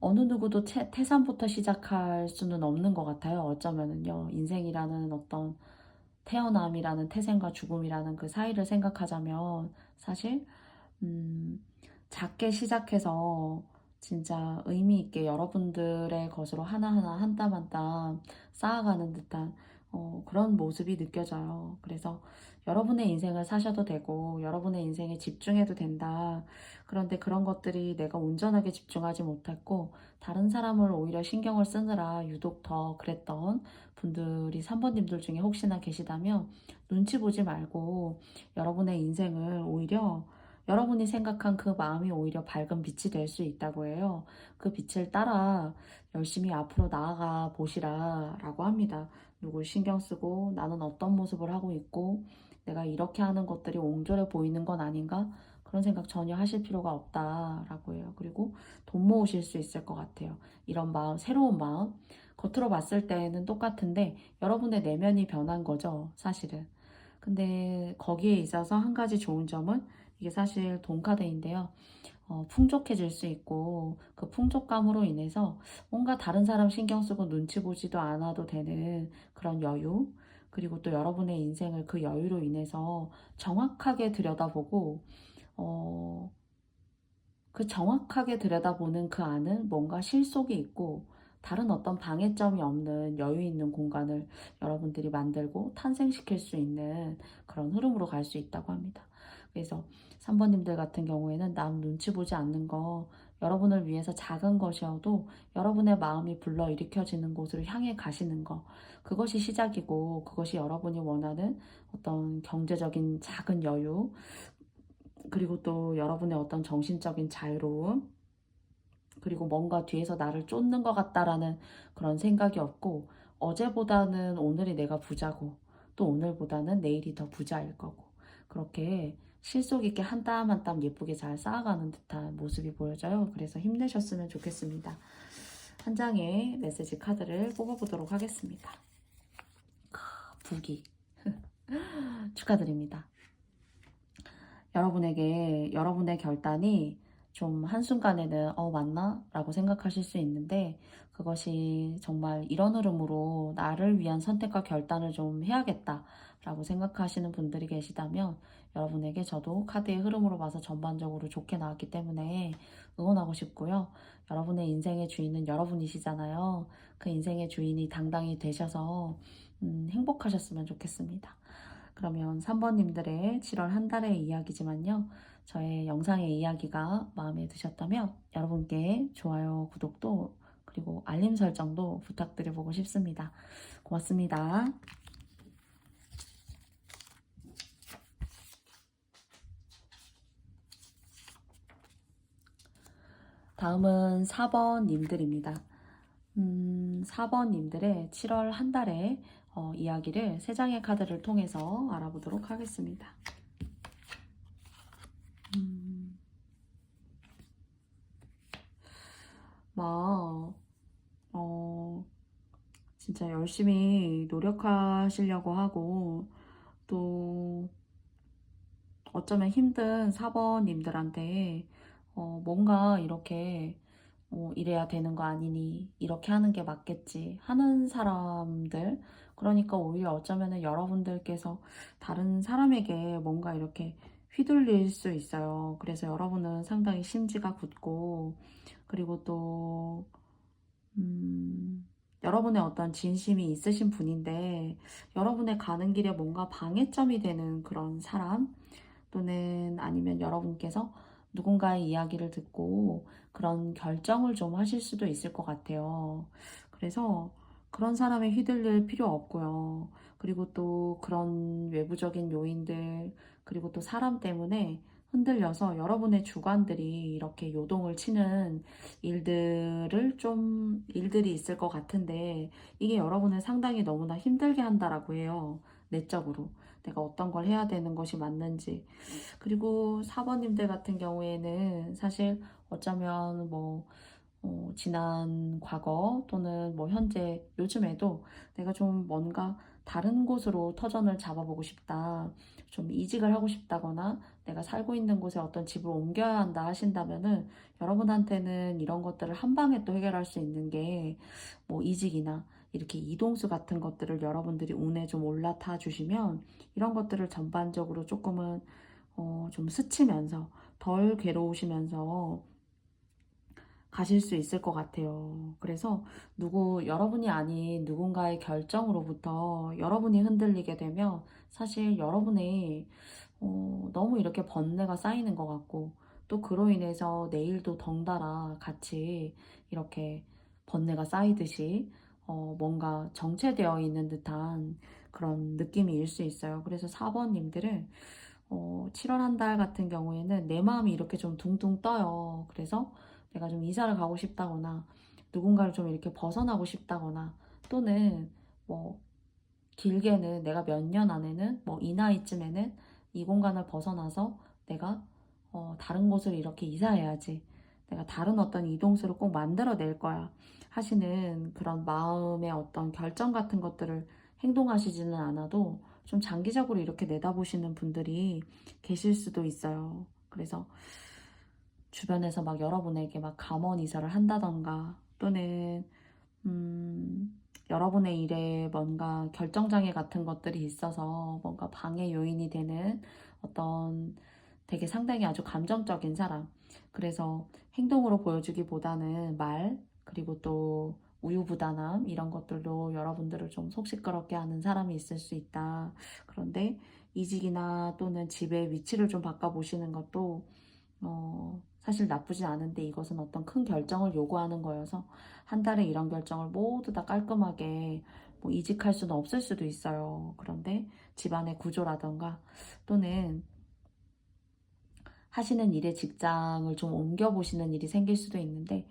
어느 누구도 태산부터 시작할 수는 없는 것 같아요. 어쩌면은요. 인생이라는 어떤 태어남이라는 태생과 죽음이라는 그 사이를 생각하자면 사실 작게 시작해서 진짜 의미 있게 여러분들의 것으로 하나하나 한 땀 한 땀 쌓아가는 듯한 그런 모습이 느껴져요. 그래서 여러분의 인생을 사셔도 되고 여러분의 인생에 집중해도 된다. 그런데 그런 것들이 내가 온전하게 집중하지 못했고 다른 사람을 오히려 신경을 쓰느라 유독 더 그랬던 분들이 3번님들 중에 혹시나 계시다면 눈치 보지 말고 여러분의 인생을 오히려 여러분이 생각한 그 마음이 오히려 밝은 빛이 될 수 있다고 해요. 그 빛을 따라 열심히 앞으로 나아가 보시라 라고 합니다. 누굴 신경 쓰고 나는 어떤 모습을 하고 있고 내가 이렇게 하는 것들이 옹졸해 보이는 건 아닌가? 그런 생각 전혀 하실 필요가 없다라고 해요. 그리고 돈 모으실 수 있을 것 같아요. 이런 마음, 새로운 마음. 겉으로 봤을 때는 똑같은데 여러분의 내면이 변한 거죠, 사실은. 근데 거기에 있어서 한 가지 좋은 점은 이게 사실 돈 카드인데요. 풍족해질 수 있고 그 풍족감으로 인해서 뭔가 다른 사람 신경 쓰고 눈치 보지도 않아도 되는 그런 여유 그리고 또 여러분의 인생을 그 여유로 인해서 정확하게 들여다보고 그 정확하게 들여다보는 그 안은 뭔가 실속이 있고 다른 어떤 방해점이 없는 여유 있는 공간을 여러분들이 만들고 탄생시킬 수 있는 그런 흐름으로 갈 수 있다고 합니다. 그래서 3번님들 같은 경우에는 남 눈치 보지 않는 거 여러분을 위해서 작은 것이어도 여러분의 마음이 불러일으켜지는 곳으로 향해 가시는 거 그것이 시작이고 그것이 여러분이 원하는 어떤 경제적인 작은 여유 그리고 또 여러분의 어떤 정신적인 자유로움 그리고 뭔가 뒤에서 나를 쫓는 것 같다라는 그런 생각이 없고 어제보다는 오늘이 내가 부자고 또 오늘보다는 내일이 더 부자일 거고 그렇게 실속 있게 한 땀 한 땀 예쁘게 잘 쌓아가는 듯한 모습이 보여져요. 그래서 힘내셨으면 좋겠습니다. 한 장의 메시지 카드를 뽑아보도록 하겠습니다. 부기 축하드립니다. 여러분에게 여러분의 결단이 좀 한순간에는 맞나? 라고 생각하실 수 있는데 그것이 정말 이런 흐름으로 나를 위한 선택과 결단을 좀 해야겠다 라고 생각하시는 분들이 계시다면 여러분에게 저도 카드의 흐름으로 봐서 전반적으로 좋게 나왔기 때문에 응원하고 싶고요. 여러분의 인생의 주인은 여러분이시잖아요. 그 인생의 주인이 당당히 되셔서 행복하셨으면 좋겠습니다. 그러면 3번님들의 7월 한 달의 이야기지만요. 저의 영상의 이야기가 마음에 드셨다면 여러분께 좋아요, 구독도 그리고 알림 설정도 부탁드려보고 싶습니다. 고맙습니다. 다음은 4번님들입니다. 4번님들의 7월 한 달의 이야기를 3장의 카드를 통해서 알아보도록 하겠습니다. 막, 진짜 열심히 노력하시려고 하고, 또, 어쩌면 힘든 4번님들한테, 뭔가 이렇게, 이래야 되는 거 아니니, 이렇게 하는 게 맞겠지 하는 사람들, 그러니까 오히려 어쩌면은 여러분들께서 다른 사람에게 뭔가 이렇게 휘둘릴 수 있어요. 그래서 여러분은 상당히 심지가 굳고, 그리고 또, 여러분의 어떤 진심이 있으신 분인데, 여러분의 가는 길에 뭔가 방해점이 되는 그런 사람, 또는 아니면 여러분께서 누군가의 이야기를 듣고 그런 결정을 좀 하실 수도 있을 것 같아요. 그래서 그런 사람에 휘둘릴 필요 없고요. 그리고 또 그런 외부적인 요인들, 그리고 또 사람 때문에 흔들려서 여러분의 주관들이 이렇게 요동을 치는 일들이 있을 것 같은데, 이게 여러분을 상당히 너무나 힘들게 한다라고 해요. 내적으로. 내가 어떤 걸 해야 되는 것이 맞는지. 그리고 4번님들 같은 경우에는 사실 어쩌면 지난 과거 또는 현재 요즘에도 내가 좀 뭔가 다른 곳으로 터전을 잡아보고 싶다. 좀 이직을 하고 싶다거나 내가 살고 있는 곳에 어떤 집을 옮겨야 한다 하신다면은 여러분한테는 이런 것들을 한 방에 또 해결할 수 있는 게 이직이나 이렇게 이동수 같은 것들을 여러분들이 운에 좀 올라타 주시면 이런 것들을 전반적으로 조금은 좀 스치면서 덜 괴로우시면서 가실 수 있을 것 같아요. 그래서 여러분이 아닌 누군가의 결정으로부터 여러분이 흔들리게 되면 사실 여러분의 너무 이렇게 번뇌가 쌓이는 것 같고 또 그로 인해서 내일도 덩달아 같이 이렇게 번뇌가 쌓이듯이 뭔가 정체되어 있는 듯한 그런 느낌이 일 수 있어요. 그래서 4번님들은 7월 한 달 같은 경우에는 내 마음이 이렇게 좀 둥둥 떠요. 그래서 내가 좀 이사를 가고 싶다거나 누군가를 좀 이렇게 벗어나고 싶다거나 또는 뭐 길게는 내가 몇 년 안에는 이 나이쯤에는 이 공간을 벗어나서 내가 다른 곳을 이렇게 이사해야지. 내가 다른 어떤 이동수를 꼭 만들어낼 거야. 하시는 그런 마음의 어떤 결정 같은 것들을 행동하시지는 않아도 좀 장기적으로 이렇게 내다보시는 분들이 계실 수도 있어요. 그래서 주변에서 막 여러분에게 막 감원 이사를 한다던가 또는 여러분의 일에 뭔가 결정장애 같은 것들이 있어서 뭔가 방해 요인이 되는 어떤 되게 상당히 아주 감정적인 사람. 그래서 행동으로 보여주기보다는 말, 그리고 또 우유부단함, 이런 것들로 여러분들을 좀 속 시끄럽게 하는 사람이 있을 수 있다. 그런데 이직이나 또는 집의 위치를 좀 바꿔보시는 것도 사실 나쁘진 않은데 이것은 어떤 큰 결정을 요구하는 거여서 한 달에 이런 결정을 모두 다 깔끔하게 이직할 수는 없을 수도 있어요. 그런데 집안의 구조라던가 또는 하시는 일의 직장을 좀 옮겨보시는 일이 생길 수도 있는데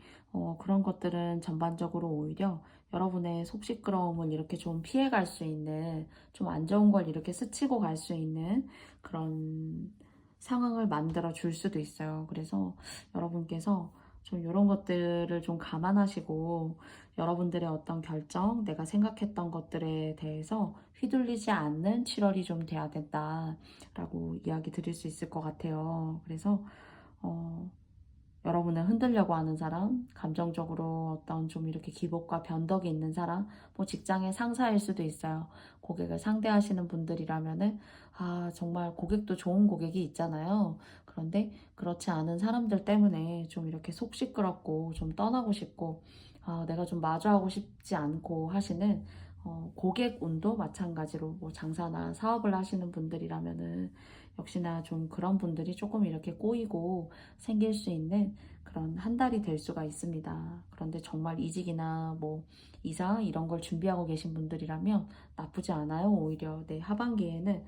그런 것들은 전반적으로 오히려 여러분의 속 시끄러움을 이렇게 좀 피해갈 수 있는 좀 안 좋은 걸 이렇게 스치고 갈 수 있는 그런 상황을 만들어 줄 수도 있어요. 그래서 여러분께서 좀 이런 것들을 좀 감안하시고 여러분들의 어떤 결정, 내가 생각했던 것들에 대해서 휘둘리지 않는 7월이 좀 돼야 된다라고 이야기 드릴 수 있을 것 같아요. 그래서 어, 여러분을 흔들려고 하는 사람, 감정적으로 어떤 좀 이렇게 기복과 변덕이 있는 사람, 뭐 직장의 상사일 수도 있어요. 고객을 상대하시는 분들이라면은, 정말 고객도 좋은 고객이 있잖아요. 그런데 그렇지 않은 사람들 때문에 좀 이렇게 속 시끄럽고 좀 떠나고 싶고, 내가 좀 마주하고 싶지 않고 하시는 고객 운도 마찬가지로 뭐 장사나 사업을 하시는 분들이라면은 역시나 좀 그런 분들이 조금 이렇게 꼬이고 생길 수 있는 그런 한 달이 될 수가 있습니다. 그런데 정말 이직이나 뭐 이사 이런 걸 준비하고 계신 분들이라면 나쁘지 않아요. 오히려 내 하반기에는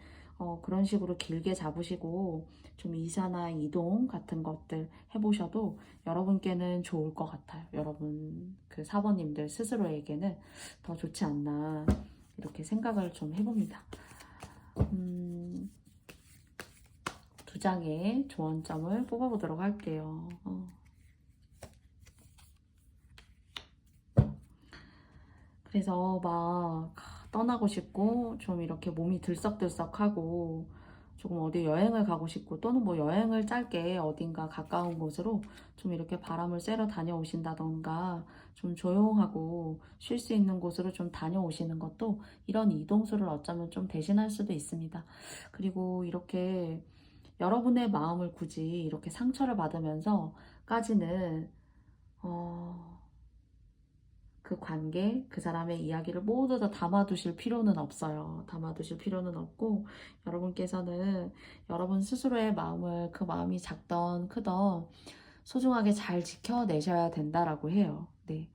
그런 식으로 길게 잡으시고 좀 이사나 이동 같은 것들 해보셔도 여러분께는 좋을 것 같아요. 여러분 그 사모님들 스스로에게는 더 좋지 않나 이렇게 생각을 좀 해봅니다. 두 장의 조언점을 뽑아보도록 할게요. 그래서 막 떠나고 싶고 좀 이렇게 몸이 들썩들썩하고 조금 어디 여행을 가고 싶고 또는 뭐 여행을 짧게 어딘가 가까운 곳으로 좀 이렇게 바람을 쐬러 다녀오신다던가 좀 조용하고 쉴 수 있는 곳으로 좀 다녀오시는 것도 이런 이동수를 어쩌면 좀 대신할 수도 있습니다. 그리고 이렇게 여러분의 마음을 굳이 이렇게 상처를 받으면서까지는 그 관계, 그 사람의 이야기를 모두 다 담아두실 필요는 없어요. 담아두실 필요는 없고, 여러분께서는 여러분 스스로의 마음을 그 마음이 작던 크던 소중하게 잘 지켜내셔야 된다라고 해요. 네.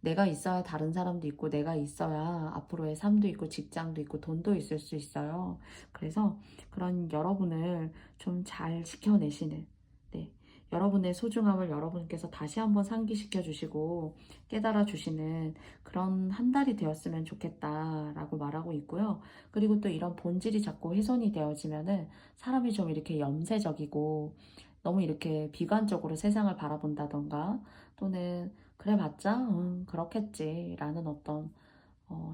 내가 있어야 다른 사람도 있고, 내가 있어야 앞으로의 삶도 있고, 직장도 있고, 돈도 있을 수 있어요. 그래서 그런 여러분을 좀 잘 지켜내시는, 네. 여러분의 소중함을 여러분께서 다시 한번 상기시켜 주시고 깨달아 주시는 그런 한 달이 되었으면 좋겠다라고 말하고 있고요. 그리고 또 이런 본질이 자꾸 훼손이 되어지면은 사람이 좀 이렇게 염세적이고 너무 이렇게 비관적으로 세상을 바라본다던가 또는 그래 봤자 그렇겠지 라는 어떤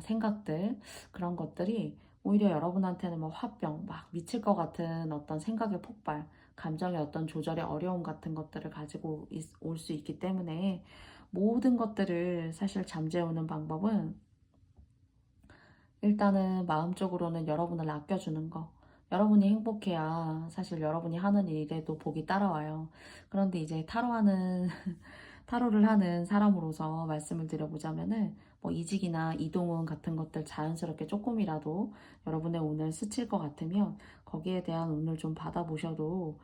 생각들 그런 것들이 오히려 여러분한테는 뭐 화병 막 미칠 것 같은 어떤 생각의 폭발 감정의 어떤 조절의 어려움 같은 것들을 가지고 올 수 있기 때문에 모든 것들을 사실 잠재우는 방법은 일단은 마음적으로는 여러분을 아껴주는 거. 여러분이 행복해야 사실 여러분이 하는 일에도 복이 따라와요. 그런데 이제 타로를 하는 사람으로서 말씀을 드려보자면은 뭐 이직이나 이동운 같은 것들 자연스럽게 조금이라도 여러분의 운을 스칠 것 같으면 거기에 대한 운을 좀 받아보셔도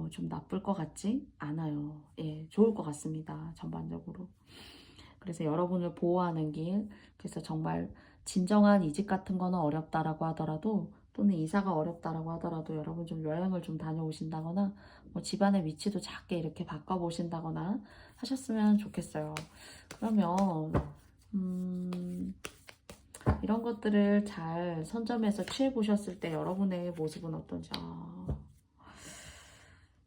좀 나쁠 것 같지 않아요. 예, 좋을 것 같습니다. 전반적으로. 그래서 여러분을 보호하는 길, 그래서 정말 진정한 이직 같은 거는 어렵다라고 하더라도 또는 이사가 어렵다라고 하더라도 여러분 좀 여행을 좀 다녀오신다거나 뭐 집안의 위치도 작게 이렇게 바꿔보신다거나 하셨으면 좋겠어요. 그러면 이런 것들을 잘 선점해서 취해 보셨을 때 여러분의 모습은 어떤지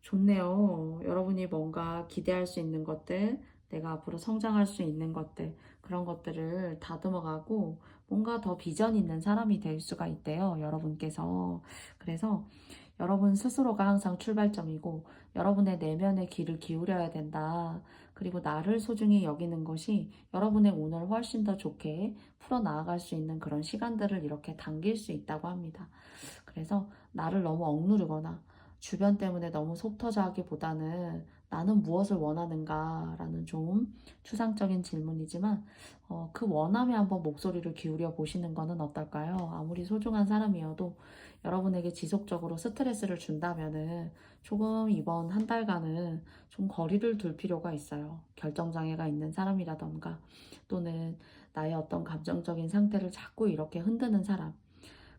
좋네요. 여러분이 뭔가 기대할 수 있는 것들, 내가 앞으로 성장할 수 있는 것들, 그런 것들을 다듬어가고 뭔가 더 비전 있는 사람이 될 수가 있대요. 여러분께서. 그래서 여러분 스스로가 항상 출발점이고 여러분의 내면의 귀를 기울여야 된다. 그리고 나를 소중히 여기는 것이 여러분의 오늘 훨씬 더 좋게 풀어나갈 수 있는 그런 시간들을 이렇게 당길 수 있다고 합니다. 그래서 나를 너무 억누르거나 주변 때문에 너무 속 터져 하기보다는 나는 무엇을 원하는가 라는 좀 추상적인 질문이지만 그 원함에 한번 목소리를 기울여 보시는 것은 어떨까요? 아무리 소중한 사람이어도 여러분에게 지속적으로 스트레스를 준다면은 조금 이번 한 달간은 좀 거리를 둘 필요가 있어요. 결정장애가 있는 사람이라던가 또는 나의 어떤 감정적인 상태를 자꾸 이렇게 흔드는 사람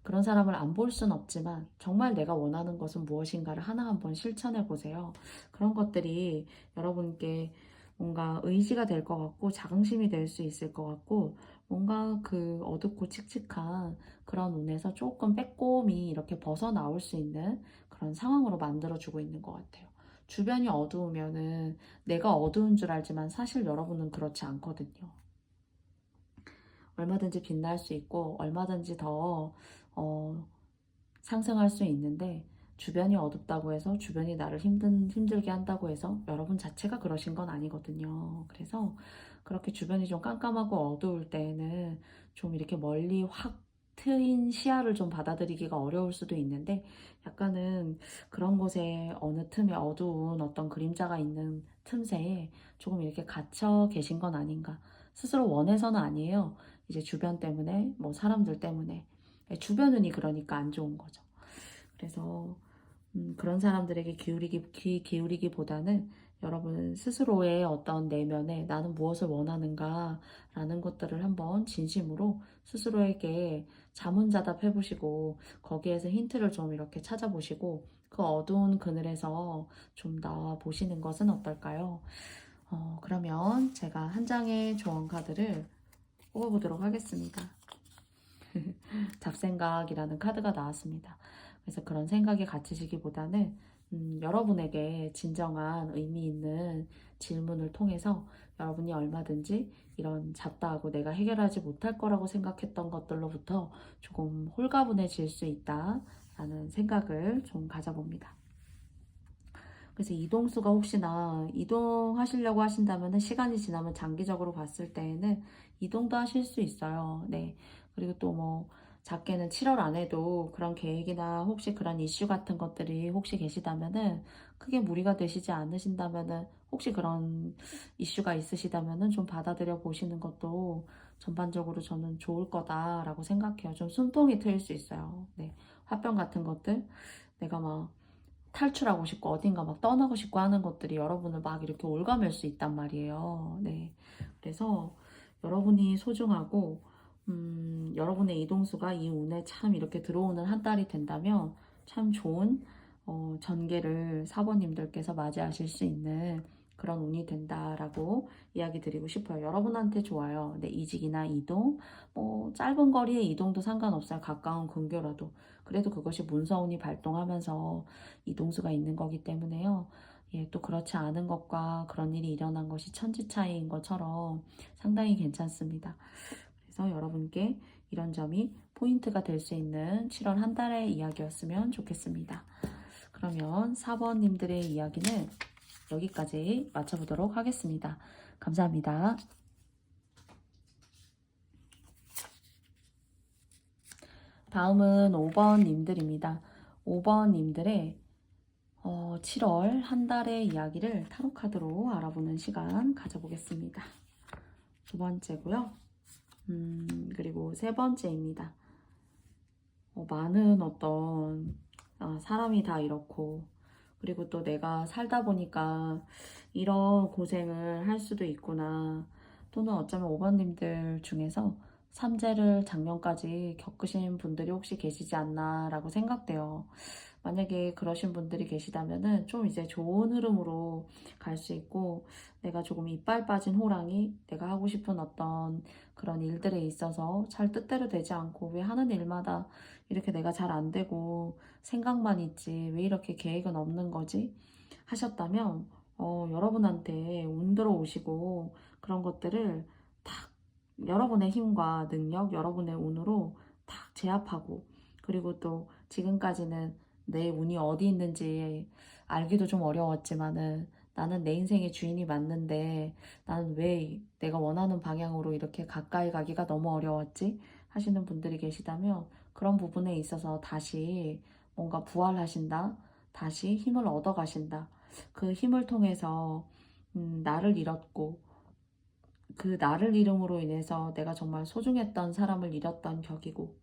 그런 사람을 안 볼 순 없지만 정말 내가 원하는 것은 무엇인가를 하나 한번 실천해 보세요. 그런 것들이 여러분께 뭔가 의지가 될 것 같고 자긍심이 될 수 있을 것 같고 뭔가 그 어둡고 칙칙한 그런 운에서 조금 빼꼼히 이렇게 벗어나올 수 있는 그런 상황으로 만들어주고 있는 것 같아요. 주변이 어두우면은 내가 어두운 줄 알지만 사실 여러분은 그렇지 않거든요. 얼마든지 빛날 수 있고 얼마든지 더 상승할 수 있는데 주변이 어둡다고 해서 주변이 나를 힘들게 한다고 해서 여러분 자체가 그러신 건 아니거든요. 그래서 그렇게 주변이 좀 깜깜하고 어두울 때에는 좀 이렇게 멀리 확 트인 시야를 좀 받아들이기가 어려울 수도 있는데, 약간은 그런 곳에 어느 틈에 어두운 어떤 그림자가 있는 틈새에 조금 이렇게 갇혀 계신 건 아닌가. 스스로 원해서는 아니에요. 이제 주변 때문에, 뭐 사람들 때문에. 주변은이 그러니까 안 좋은 거죠. 그래서 그런 사람들에게 귀 기울이기보다는 여러분 스스로의 어떤 내면에 나는 무엇을 원하는가 라는 것들을 한번 진심으로 스스로에게 자문자답 해보시고, 거기에서 힌트를 좀 이렇게 찾아보시고 그 어두운 그늘에서 좀 나와 보시는 것은 어떨까요? 그러면 제가 한 장의 조언 카드를 뽑아보도록 하겠습니다. 잡생각이라는 카드가 나왔습니다. 그래서 그런 생각에 갇히시기보다는 여러분에게 진정한 의미 있는 질문을 통해서 여러분이 얼마든지 이런 잡다하고 내가 해결하지 못할 거라고 생각했던 것들로부터 조금 홀가분해질 수 있다라는 생각을 좀 가져봅니다. 그래서 이동수가 혹시나 이동하시려고 하신다면 시간이 지나면 장기적으로 봤을 때에는 이동도 하실 수 있어요. 네. 그리고 또 뭐 작게는 7월 안에도 그런 계획이나 혹시 그런 이슈 같은 것들이 혹시 계시다면은 크게 무리가 되시지 않으신다면은, 혹시 그런 이슈가 있으시다면은 좀 받아들여 보시는 것도 전반적으로 저는 좋을 거다라고 생각해요. 좀 숨통이 트일 수 있어요. 네. 화병 같은 것들, 내가 막 탈출하고 싶고 어딘가 막 떠나고 싶고 하는 것들이 여러분을 막 이렇게 올가맬 수 있단 말이에요. 네. 그래서 여러분이 소중하고, 여러분의 이동수가 이 운에 참 이렇게 들어오는 한 달이 된다면 참 좋은 전개를 사번님들께서 맞이하실 수 있는 그런 운이 된다라고 이야기 드리고 싶어요. 여러분한테 좋아요. 네, 이직이나 이동, 뭐 짧은 거리의 이동도 상관없어요. 가까운 근교라도. 그래도 그것이 문서운이 발동하면서 이동수가 있는 거기 때문에요. 예, 또 그렇지 않은 것과 그런 일이 일어난 것이 천지 차이인 것처럼 상당히 괜찮습니다. 그래서 여러분께 이런 점이 포인트가 될 수 있는 7월 한 달의 이야기였으면 좋겠습니다. 그러면 4번님들의 이야기는 여기까지 마쳐보도록 하겠습니다. 감사합니다. 다음은 5번님들입니다. 5번님들의 7월 한 달의 이야기를 타로카드로 알아보는 시간 가져보겠습니다. 두 번째고요. 그리고 세 번째입니다. 많은 어떤 사람이 다 이렇고, 그리고 또 내가 살다 보니까 이런 고생을 할 수도 있구나. 또는 어쩌면 5번님들 중에서 삼재를 작년까지 겪으신 분들이 혹시 계시지 않나 라고 생각돼요. 만약에 그러신 분들이 계시다면은 좀 이제 좋은 흐름으로 갈 수 있고, 내가 조금 이빨 빠진 호랑이, 내가 하고 싶은 어떤 그런 일들에 있어서 잘 뜻대로 되지 않고 왜 하는 일마다 이렇게 내가 잘 안 되고 생각만 있지 왜 이렇게 계획은 없는 거지 하셨다면, 여러분한테 운 들어오시고 그런 것들을 딱 여러분의 힘과 능력, 여러분의 운으로 딱 제압하고, 그리고 또 지금까지는 내 운이 어디 있는지 알기도 좀 어려웠지만은 나는 내 인생의 주인이 맞는데 나는 왜 내가 원하는 방향으로 이렇게 가까이 가기가 너무 어려웠지 하시는 분들이 계시다면, 그런 부분에 있어서 다시 뭔가 부활하신다, 다시 힘을 얻어 가신다. 그 힘을 통해서 나를 잃었고, 그 나를 잃음으로 인해서 내가 정말 소중했던 사람을 잃었던 격이고,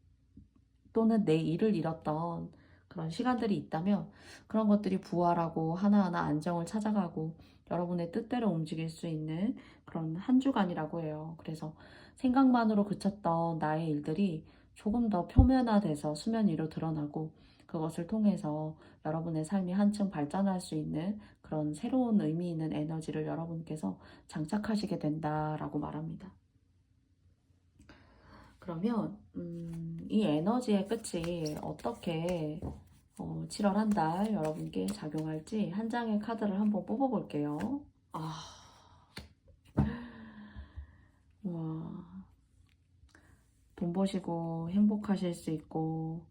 또는 내 일을 잃었던 그런 시간들이 있다면 그런 것들이 부활하고 하나하나 안정을 찾아가고 여러분의 뜻대로 움직일 수 있는 그런 한 주간이라고 해요. 그래서 생각만으로 그쳤던 나의 일들이 조금 더 표면화돼서 수면 위로 드러나고, 그것을 통해서 여러분의 삶이 한층 발전할 수 있는 그런 새로운 의미 있는 에너지를 여러분께서 장착하시게 된다라고 말합니다. 그러면 이 에너지의 끝이 어떻게 7월 한 달 여러분께 작용할지 한 장의 카드를 한번 뽑아볼게요. 와, 돈 버시고 행복하실 수 있고,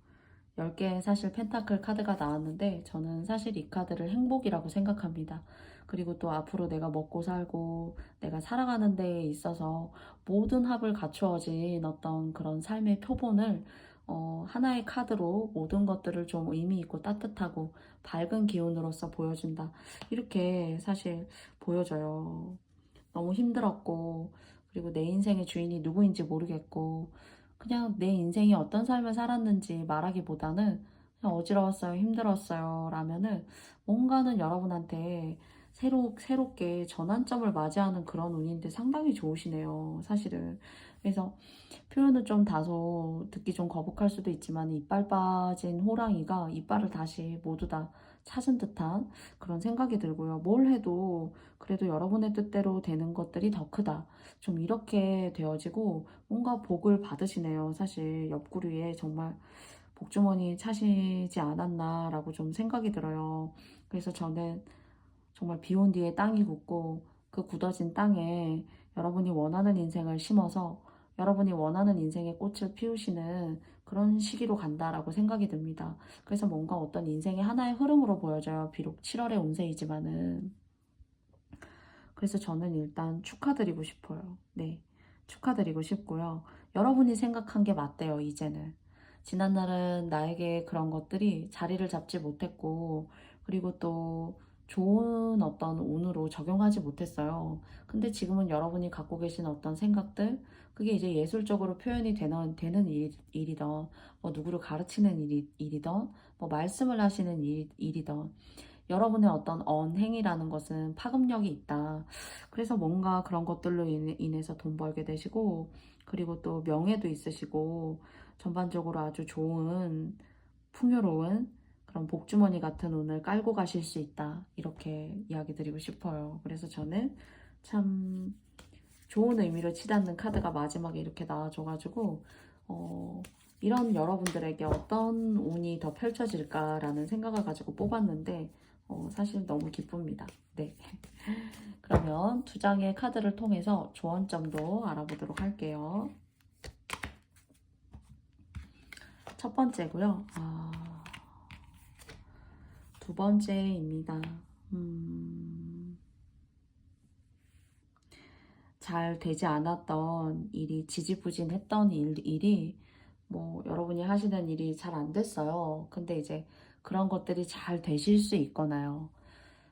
10개의 사실 펜타클 카드가 나왔는데 저는 사실 이 카드를 행복이라고 생각합니다. 그리고 또 앞으로 내가 먹고 살고 내가 살아가는 데에 있어서 모든 합을 갖추어진 어떤 그런 삶의 표본을 하나의 카드로 모든 것들을 좀 의미 있고 따뜻하고 밝은 기운으로서 보여준다. 이렇게 사실 보여져요. 너무 힘들었고, 그리고 내 인생의 주인이 누구인지 모르겠고, 그냥 내 인생이 어떤 삶을 살았는지 말하기보다는 그냥 어지러웠어요, 힘들었어요, 라면은 뭔가는 여러분한테 새롭게 전환점을 맞이하는 그런 운인데 상당히 좋으시네요, 사실은. 그래서 표현은 좀 다소 듣기 좀 거북할 수도 있지만 이빨 빠진 호랑이가 이빨을 다시 모두 다 찾은 듯한 그런 생각이 들고요. 뭘 해도 그래도 여러분의 뜻대로 되는 것들이 더 크다. 좀 이렇게 되어지고 뭔가 복을 받으시네요. 사실 옆구리에 정말 복주머니 차시지 않았나라고 좀 생각이 들어요. 그래서 저는 정말 비온 뒤에 땅이 굳고 그 굳어진 땅에 여러분이 원하는 인생을 심어서 여러분이 원하는 인생의 꽃을 피우시는 그런 시기로 간다라고 생각이 듭니다. 그래서 뭔가 어떤 인생의 하나의 흐름으로 보여져요. 비록 7월의 운세이지만은. 그래서 저는 일단 축하드리고 싶어요. 네. 축하드리고 싶고요. 여러분이 생각한 게 맞대요, 이제는. 지난날은 나에게 그런 것들이 자리를 잡지 못했고, 그리고 또 좋은 어떤 운으로 적용하지 못했어요. 근데 지금은 여러분이 갖고 계신 어떤 생각들, 그게 이제 예술적으로 표현이 되는 일이든, 뭐 누구를 가르치는 일이든, 뭐 말씀을 하시는 일이든, 여러분의 어떤 언행이라는 것은 파급력이 있다. 그래서 뭔가 그런 것들로 인해서 돈 벌게 되시고, 그리고 또 명예도 있으시고, 전반적으로 아주 좋은, 풍요로운 그런 복주머니 같은 운을 깔고 가실 수 있다. 이렇게 이야기 드리고 싶어요. 그래서 저는 참 좋은 의미로 치닫는 카드가 마지막에 이렇게 나와줘가지고, 이런 여러분들에게 어떤 운이 더 펼쳐질까라는 생각을 가지고 뽑았는데, 사실 너무 기쁩니다. 네. 그러면 두 장의 카드를 통해서 조언점도 알아보도록 할게요. 첫 번째고요. 두 번째입니다. 잘 되지 않았던 일이 지지부진했던 일이 뭐 여러분이 하시는 일이 잘 안 됐어요. 근데 이제 그런 것들이 잘 되실 수 있거나요.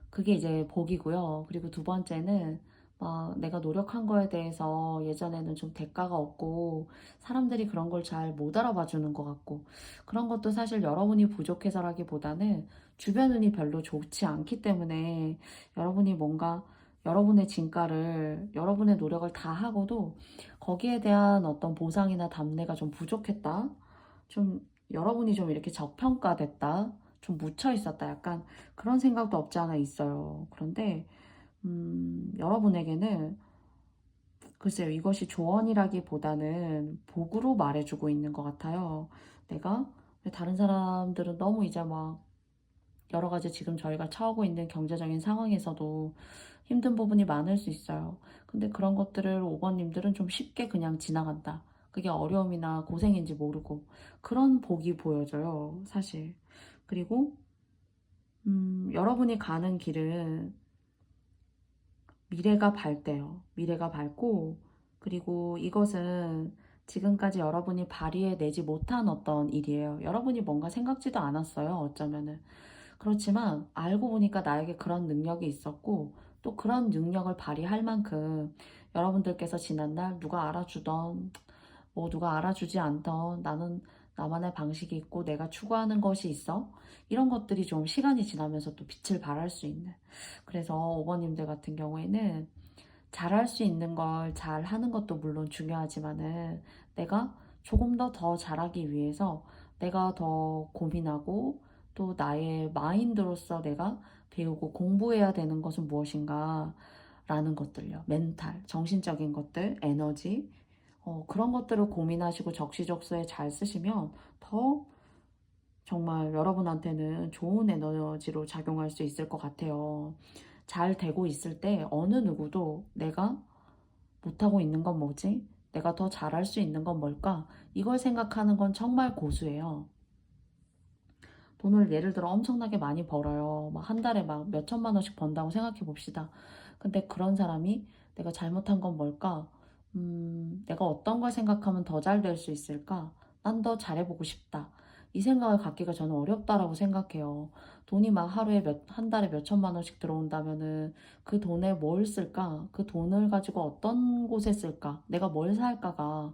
그게 이제 복이고요. 그리고 두 번째는 막 내가 노력한 거에 대해서 예전에는 좀 대가가 없고 사람들이 그런 걸 잘 못 알아봐 주는 것 같고 그런 것도 사실 여러분이 부족해서라기보다는 주변 운이 별로 좋지 않기 때문에 여러분이 뭔가 여러분의 진가를 여러분의 노력을 다 하고도 거기에 대한 어떤 보상이나 답례가 좀 부족했다. 좀 여러분이 좀 이렇게 저평가됐다. 좀 묻혀 있었다. 약간 그런 생각도 없지 않아 있어요. 그런데 여러분에게는 글쎄요, 이것이 조언이라기보다는 복으로 말해주고 있는 것 같아요. 내가 다른 사람들은 너무 이제 막 여러 가지 지금 저희가 처하고 있는 경제적인 상황에서도 힘든 부분이 많을 수 있어요. 근데 그런 것들을 5번님들은 좀 쉽게 그냥 지나간다. 그게 어려움이나 고생인지 모르고 그런 복이 보여져요, 사실. 그리고 여러분이 가는 길은 미래가 밝대요. 미래가 밝고, 그리고 이것은 지금까지 여러분이 발휘해내지 못한 어떤 일이에요. 여러분이 뭔가 생각지도 않았어요, 어쩌면은. 그렇지만 알고 보니까 나에게 그런 능력이 있었고, 또 그런 능력을 발휘할 만큼 여러분들께서 지난날 누가 알아주던, 뭐 누가 알아주지 않던 나는 나만의 방식이 있고 내가 추구하는 것이 있어. 이런 것들이 좀 시간이 지나면서 또 빛을 발할 수 있는. 그래서 5번님들 같은 경우에는 잘할 수 있는 걸 잘하는 것도 물론 중요하지만은 내가 조금 더 잘하기 위해서 내가 더 고민하고 또 나의 마인드로서 내가 배우고 공부해야 되는 것은 무엇인가 라는 것들요. 멘탈, 정신적인 것들, 에너지, 그런 것들을 고민하시고 적시적소에 잘 쓰시면 더 정말 여러분한테는 좋은 에너지로 작용할 수 있을 것 같아요. 잘 되고 있을 때 어느 누구도 내가 못하고 있는 건 뭐지? 내가 더 잘할 수 있는 건 뭘까? 이걸 생각하는 건 정말 고수예요. 돈을 예를 들어 엄청나게 많이 벌어요. 막 한 달에 막 몇 천만 원씩 번다고 생각해 봅시다. 근데 그런 사람이 내가 잘못한 건 뭘까? 내가 어떤 걸 생각하면 더 잘 될 수 있을까? 난 더 잘해보고 싶다. 이 생각을 갖기가 저는 어렵다라고 생각해요. 돈이 막 하루에 한 달에 몇 천만 원씩 들어온다면은 그 돈에 뭘 쓸까? 그 돈을 가지고 어떤 곳에 쓸까? 내가 뭘 살까가,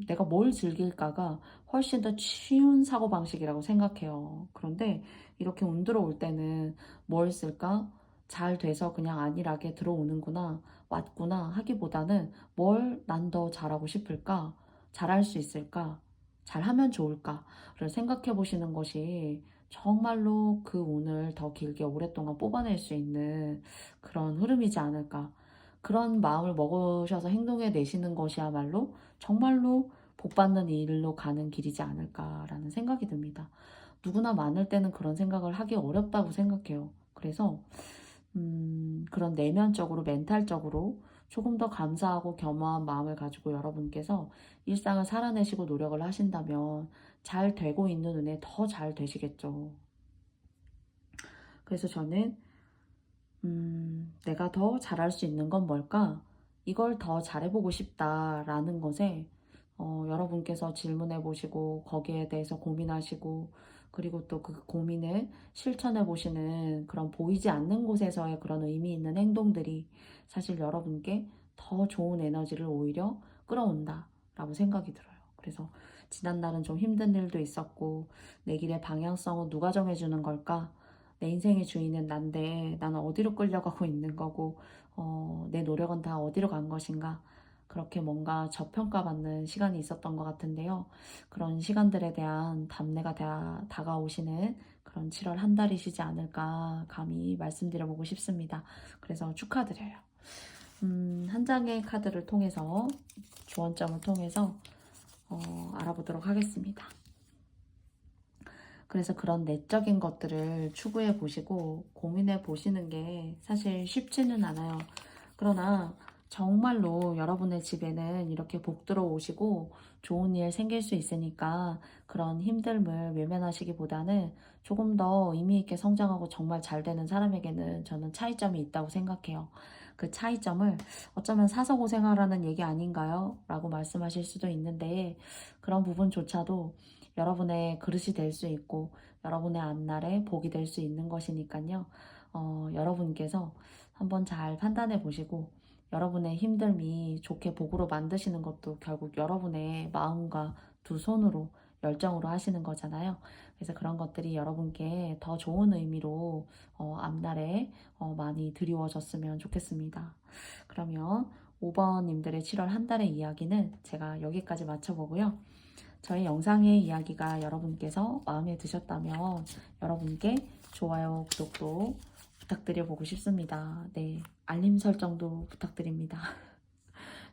내가 뭘 즐길까가 훨씬 더 쉬운 사고방식이라고 생각해요. 그런데 이렇게 운 들어올 때는 뭘 쓸까? 잘 돼서 그냥 안일하게 들어오는구나, 왔구나 하기보다는 뭘 난 더 잘하고 싶을까? 잘할 수 있을까? 잘하면 좋을까를 생각해 보시는 것이 정말로 그 운을 더 길게 오랫동안 뽑아낼 수 있는 그런 흐름이지 않을까. 그런 마음을 먹으셔서 행동해 내시는 것이야말로 정말로 복 받는 일로 가는 길이지 않을까라는 생각이 듭니다. 누구나 많을 때는 그런 생각을 하기 어렵다고 생각해요. 그래서 그런 내면적으로, 멘탈적으로 조금 더 감사하고 겸허한 마음을 가지고 여러분께서 일상을 살아내시고 노력을 하신다면 잘 되고 있는 은혜 더 잘 되시겠죠. 그래서 저는 내가 더 잘할 수 있는 건 뭘까? 이걸 더 잘해보고 싶다라는 것에 여러분께서 질문해 보시고 거기에 대해서 고민하시고 그리고 또 그 고민을 실천해 보시는 그런 보이지 않는 곳에서의 그런 의미 있는 행동들이 사실 여러분께 더 좋은 에너지를 오히려 끌어온다라고 생각이 들어요. 그래서 지난날은 좀 힘든 일도 있었고 내 길의 방향성은 누가 정해주는 걸까? 내 인생의 주인은 난데 나는 어디로 끌려가고 있는 거고 내 노력은 다 어디로 간 것인가? 그렇게 뭔가 저평가받는 시간이 있었던 것 같은데요. 그런 시간들에 대한 답례가 다가오시는 그런 7월 한 달이시지 않을까 감히 말씀드려보고 싶습니다. 그래서 축하드려요. 한 장의 카드를 통해서 주원점을 통해서 알아보도록 하겠습니다. 그래서 그런 내적인 것들을 추구해 보시고 고민해 보시는 게 사실 쉽지는 않아요. 그러나 정말로 여러분의 집에는 이렇게 복 들어오시고 좋은 일 생길 수 있으니까 그런 힘듦을 외면하시기보다는 조금 더 의미 있게 성장하고 정말 잘 되는 사람에게는 저는 차이점이 있다고 생각해요. 그 차이점을 어쩌면 사서 고생하라는 얘기 아닌가요? 라고 말씀하실 수도 있는데 그런 부분조차도 여러분의 그릇이 될 수 있고 여러분의 앞날에 복이 될 수 있는 것이니까요. 여러분께서 한번 잘 판단해 보시고 여러분의 힘듦이 좋게 복으로 만드시는 것도 결국 여러분의 마음과 두 손으로 열정으로 하시는 거잖아요. 그래서 그런 것들이 여러분께 더 좋은 의미로 앞날에 많이 드리워졌으면 좋겠습니다. 그러면 5번님들의 7월 한 달의 이야기는 제가 여기까지 마쳐보고요. 저희 영상의 이야기가 여러분께서 마음에 드셨다면 여러분께 좋아요, 구독도 부탁드려보고 싶습니다. 네, 알림 설정도 부탁드립니다.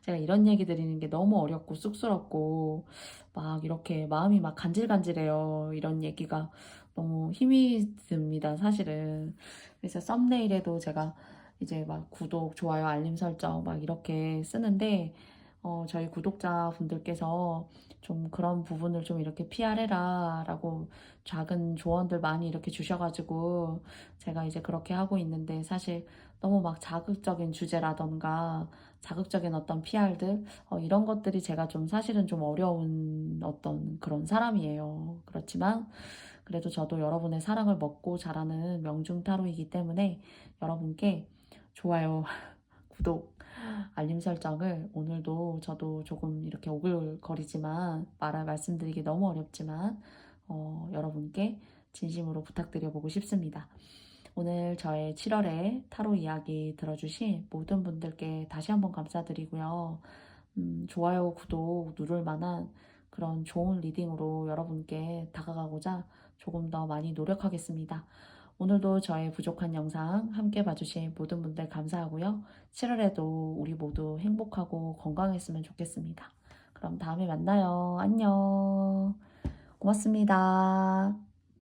제가 이런 얘기 드리는 게 너무 어렵고 쑥스럽고 막 이렇게 마음이 막 간질간질해요. 이런 얘기가 너무 힘이 듭니다, 사실은. 그래서 썸네일에도 제가 이제 막 구독, 좋아요, 알림 설정 막 이렇게 쓰는데 저희 구독자분들께서 좀 그런 부분을 좀 이렇게 피하래라 라고 작은 조언들 많이 이렇게 주셔가지고 제가 이제 그렇게 하고 있는데 사실 너무 막 자극적인 주제라던가 자극적인 어떤 PR들 이런 것들이 제가 좀 사실은 좀 어려운 어떤 그런 사람이에요. 그렇지만 그래도 저도 여러분의 사랑을 먹고 자라는 명중타로이기 때문에 여러분께 좋아요, 구독, 알림 설정을 오늘도 저도 조금 이렇게 오글거리지만 말씀드리기 너무 어렵지만 여러분께 진심으로 부탁드려보고 싶습니다. 오늘 저의 7월의 타로 이야기 들어주신 모든 분들께 다시 한번 감사드리고요. 좋아요, 구독 누를 만한 그런 좋은 리딩으로 여러분께 다가가고자 조금 더 많이 노력하겠습니다. 오늘도 저의 부족한 영상 함께 봐주신 모든 분들 감사하고요. 7월에도 우리 모두 행복하고 건강했으면 좋겠습니다. 그럼 다음에 만나요. 안녕. 고맙습니다.